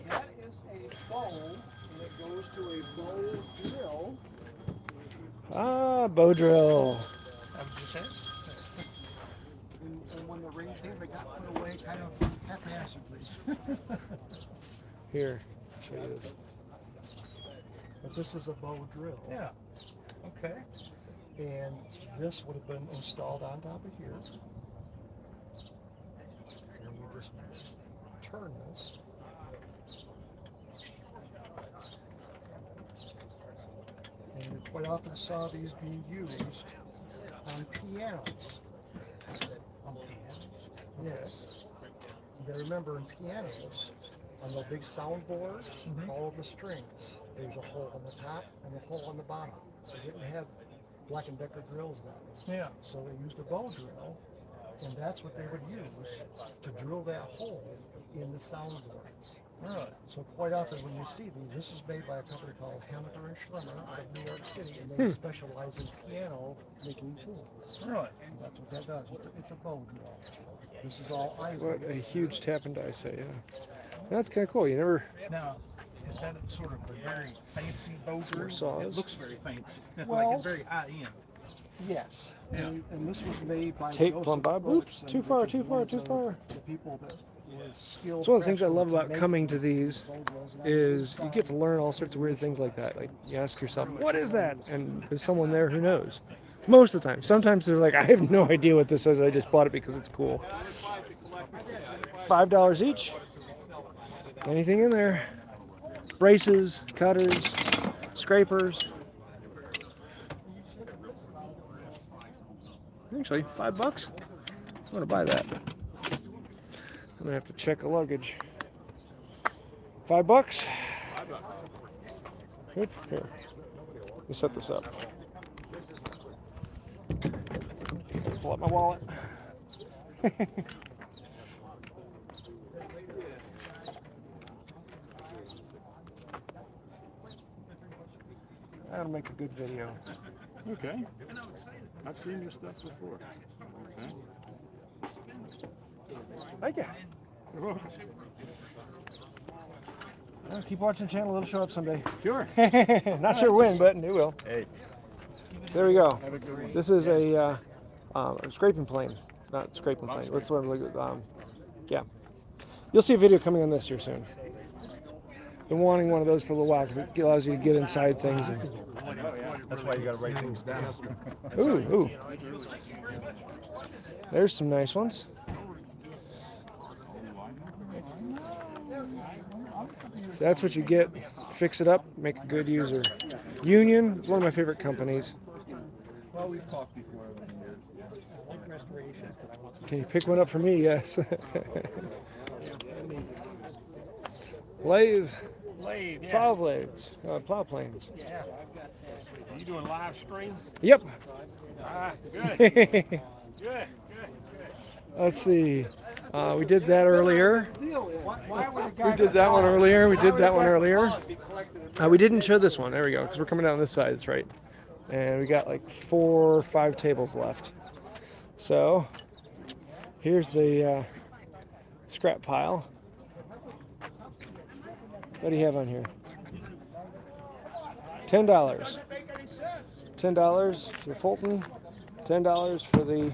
That is a bow, and it goes to a bow drill. Ah, bow drill. That was your sense? And when the ring came, it got put away kind of haphazardly. Here, show you this. But this is a bow drill. Yeah. Okay. And this would have been installed on top of here. And you just turn this. And you quite often saw these being used on pianos. Yes. You gotta remember in pianos, on the big soundboards, all of the strings, there's a hole on the top and a hole on the bottom. They didn't have Black & Decker drills then. Yeah. So they used a bow drill, and that's what they would use to drill that hole in the soundboards. Really? So quite often when you see these, this is made by a company called Hamilton and Schlemmer out of New York City, and they specialize in piano making tools. Really? And that's what that does. It's a bow drill. This is all ivory. What a huge tap and die set, yeah. That's kind of cool. You never. Now, is that sort of a very fancy bow Some more drill? saws. It looks very fancy, Well- like it's very high end. Yes. Yeah. And this was made by Tape Joseph one, Bob. Brooks, Oops, too far, which is too far, one of too the- far. The people that was skilled. It's one of the things I love craftsmen about make coming to these bow drills, and I is think you get to learn all sorts of weird things like that. Like you ask yourself, what is that? And there's someone there who knows. Most of the time. Sometimes they're like, I have no idea what this is. I just bought it because it's cool. $5 each. Anything in there. Braces, cutters, scrapers. Actually, $5. I'm gonna buy that. I'm gonna have to check a luggage. $5. Good. Here. Let me set this up. Pull out my wallet. That'll make a good video. Okay. I've seen your stuff before. Okay. Thank you. You're welcome. Well, keep watching the channel. It'll show up someday. Sure. Not sure when, but it will. Hey. So there we go. Have a good one. This is a scraping plane. Not scraping plane. What's the one? Yeah. You'll see a video coming on this here soon. Been wanting one of those for a little while because it allows you to get inside things. And, That's why you gotta write things down. ooh. There's some nice ones. So that's what you get. Fix it up, make a good user. Union is one of my favorite companies. Well, we've talked before. Can you pick one up for me? Yes. Lathe, Lathe, yeah. plow blades, plow planes. Yeah. You doing live stream? Yep. Ah, good. Good. Let's see. We did that earlier. Why would a We did that one earlier. We did that one earlier. We didn't show this one. There we go. Because we're coming down this side. That's right. And we got like 4 or 5 tables left. So here's the scrap pile. What do you have on here? $10. $10 for the Fulton. $10 for the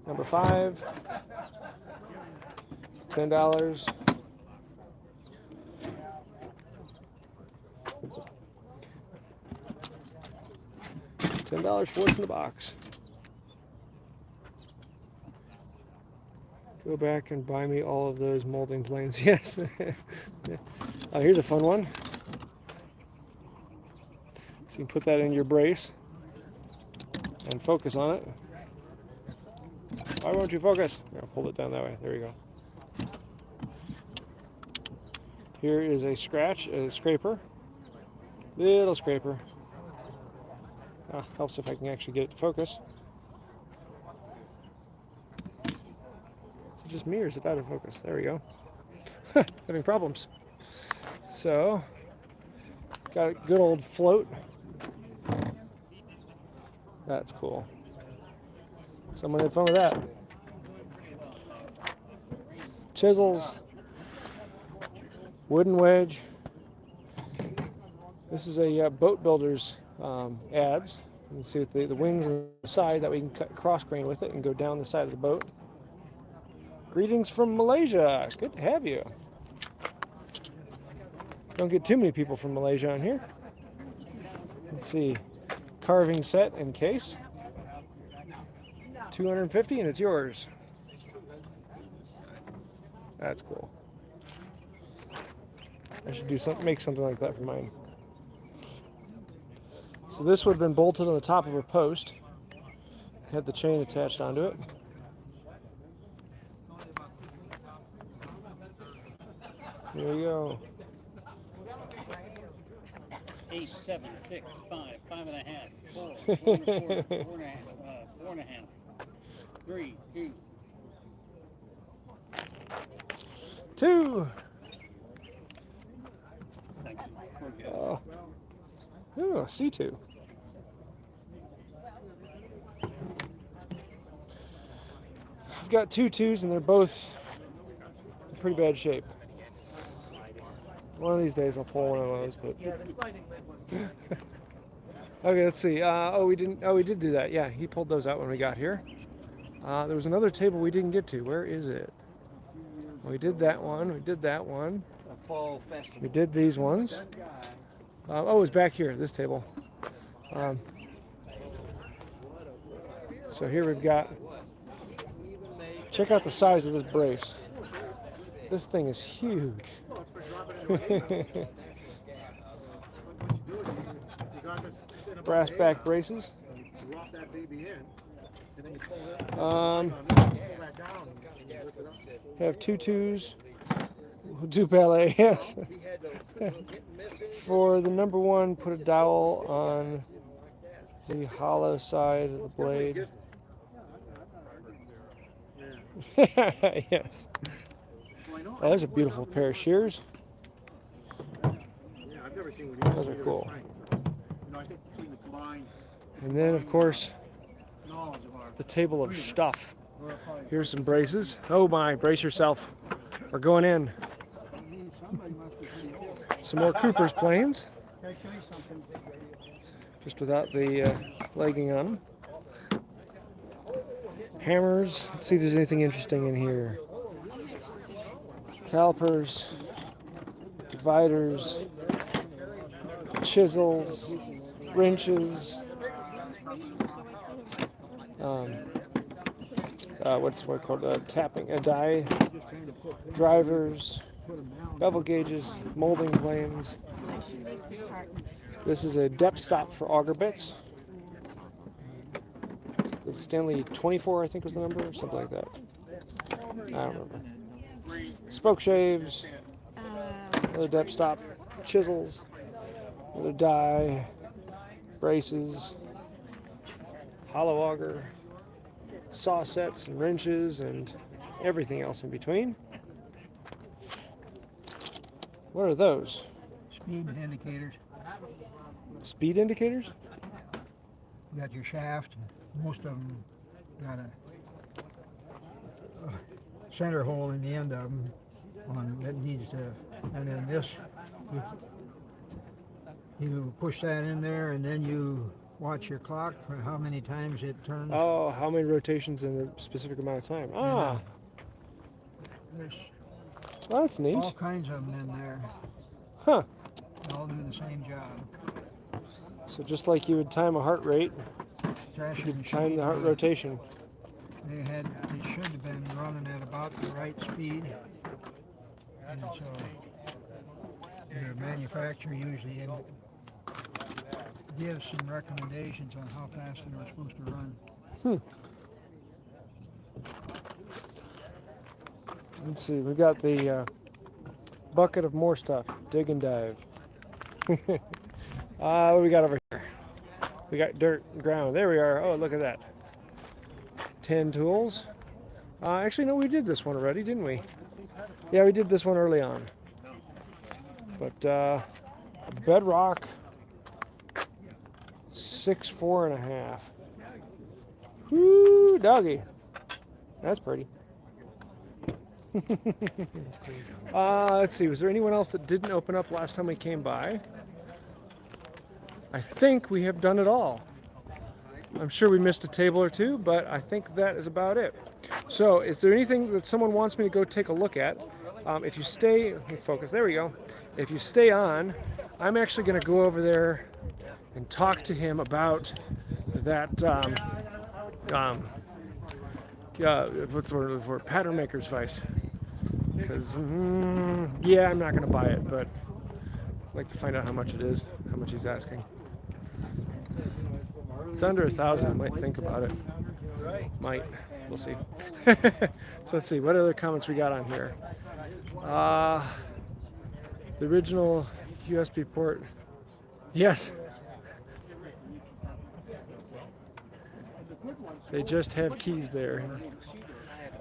number 5. $10. $10 for what's in the box. Go back and buy me all of those molding planes. Yes. Here's a fun one. So you can put that in your brace and focus on it. Why won't you focus? I'll pull it down that way. There you go. Here is a scraper. Little scraper. Helps if I can actually get it to focus. Is it just me or is it out of focus? There we go. Having problems. So, got a good old float. That's cool. Someone had fun with that. Chisels. Wooden wedge. This is a boat builder's ads. You can see with the wings on the side that we can cut cross grain with it and go down the side of the boat. Greetings from Malaysia. Good to have you. Don't get too many people from Malaysia on here. Let's see. Carving set and case. $250 and it's yours. That's cool. I should make something like that for mine. So this would have been bolted on the top of a post. Had the chain attached onto it. There you go. 8, 7, 6, 5, 5.5, 4, 4 and a quarter, 4.5, 3, 2. 2. Thank you. Oh, ooh, C2. I've got 2 2s and they're both in pretty bad shape. One of these days I'll pull one of those, but okay, let's see. We did do that. Yeah, he pulled those out when we got here. There was another table we didn't get to. Where is it? We did that one. We did that one. Fall festival. We did these ones. Oh, it's back here, this table. So here we've got, check out the size of this brace. This thing is huge. Brass back braces. Drop that baby in, and then you pull it, Um, pull that down, and you lift it up. have 2 2s. We'll do ballet, yes. For the number 1, put a dowel on the hollow side of the blade. Yes. Oh, there's a beautiful pair of shears. Yeah, I've never seen one. Those are cool. You know, I think between the combined And then, of course, knowledge of our the table of stuff. Here's some braces. Oh my, brace yourself. We're going in. Some more Cooper's planes. Just without the legging on them. Hammers. Let's see if there's anything interesting in here. Calipers. Dividers. Chisels. Wrenches. What's what called tapping, die, drivers, bevel gauges, molding planes. This is a depth stop for auger bits. It's Stanley 24, I think was the number, or something like that. I don't remember. Spoke shaves, another depth stop, chisels, another die, braces, hollow auger, saw sets and wrenches and everything else in between. What are those? Speed indicators. Speed indicators? You got your shaft. Most of them got a center hole in the end of them on that needs to, and then this, you push that in there and then you watch your clock for how many times it turns. Oh, how many rotations in a specific amount of time? Ah, There's well, that's neat. all kinds of them in there. Huh. They all do the same job. So just like you would time a heart rate, Trash you could machine, time the heart rotation. They should have been running at about the right speed. And so the manufacturer usually gives some recommendations on how fast they're supposed to run. Let's see, we got the bucket of more stuff. Dig and dive. What do we got over here? We got dirt and ground. There we are. Oh, look at that. 10 tools. Actually, no, we did this one already, didn't we? Yeah, we did this one early on. But bedrock 6, 4.5. Whoo, doggy. That's pretty. Let's see, was there anyone else that didn't open up last time we came by? I think we have done it all. I'm sure we missed a table or two, but I think that is about it. So, is there anything that someone wants me to go take a look at? If you stay, focus, there we go. If you stay on, I'm actually going to go over there and talk to him about that, what's the word for it? Pattern maker's vice. Because, yeah, I'm not going to buy it, but I'd like to find out how much it is, how much he's asking. It's under 1,000, I might think about it. Might, we'll see. So let's see, what other comments we got on here? The original USB port. Yes. They just have keys there.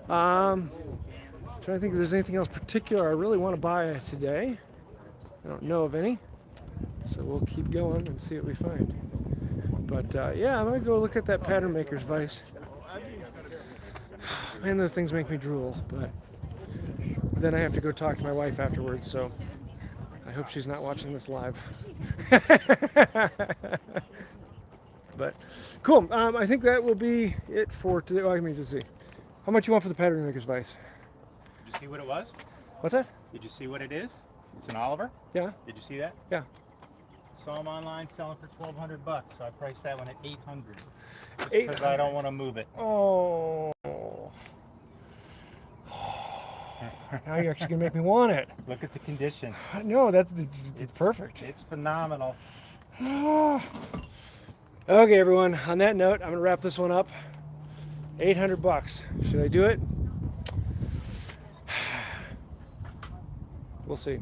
Trying to think if there's anything else particular I really want to buy today. I don't know of any. So we'll keep going and see what we find. But yeah, I'm gonna go look at that pattern maker's vise. Man, those things make me drool. But then I have to go talk to my wife afterwards. So I hope she's not watching this live. But cool. I think that will be it for today. Oh, I mean to see. How much you want for the pattern maker's vise? Did you see what it was? What's that? Did you see what it is? It's an Oliver. Yeah. Did you see that? Yeah. Saw them online selling for $1,200, so I priced that one at $800. Just $800. because I don't want to move it. Oh. Now you're actually gonna make me want it. Look at the condition. No, it's perfect. It's phenomenal. Okay, everyone. On that note, I'm gonna wrap this one up. $800. Should I do it? We'll see.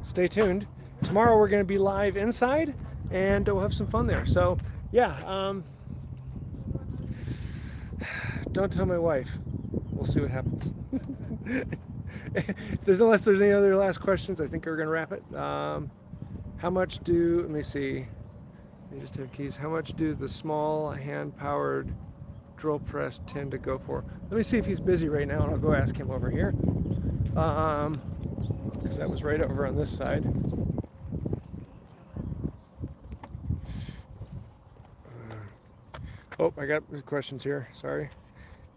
Stay tuned. Tomorrow we're going to be live inside, and we'll have some fun there. So, yeah. Don't tell my wife. We'll see what happens. Unless there's any other last questions, I think we're going to wrap it. How much do? Let me see. They just have keys. How much do the small hand-powered drill press tend to go for? Let me see if he's busy right now, and I'll go ask him over here. Because that was right over on this side. Oh, I got the questions here. Sorry.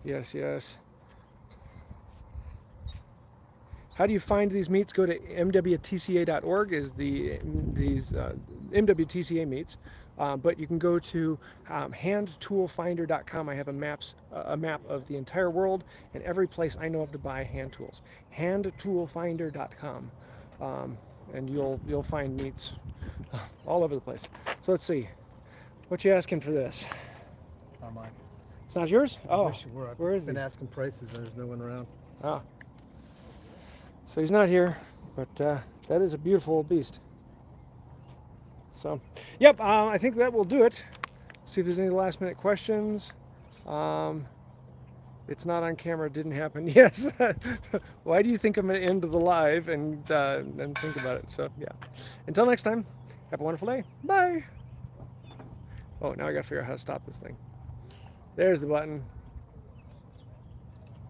Yes, yes. How do you find these meets? Go to MWTCA.org is these MWTCA meets. But you can go to handtoolfinder.com. I have a map of the entire world and every place I know of to buy hand tools. Handtoolfinder.com, and you'll find meets all over the place. So let's see, what you asking for this? Not mine. It's not yours? Oh, Wish you were. I've where is been he? asking prices. There's no one around. Ah, so he's not here, but that is a beautiful old beast. So, yep, I think that will do it. See if there's any last minute questions. It's not on camera, it didn't happen. Yes. Why do you think I'm going to end the live and think about it? So, yeah. Until next time, have a wonderful day. Bye. Oh, now I got to figure out how to stop this thing. There's the button.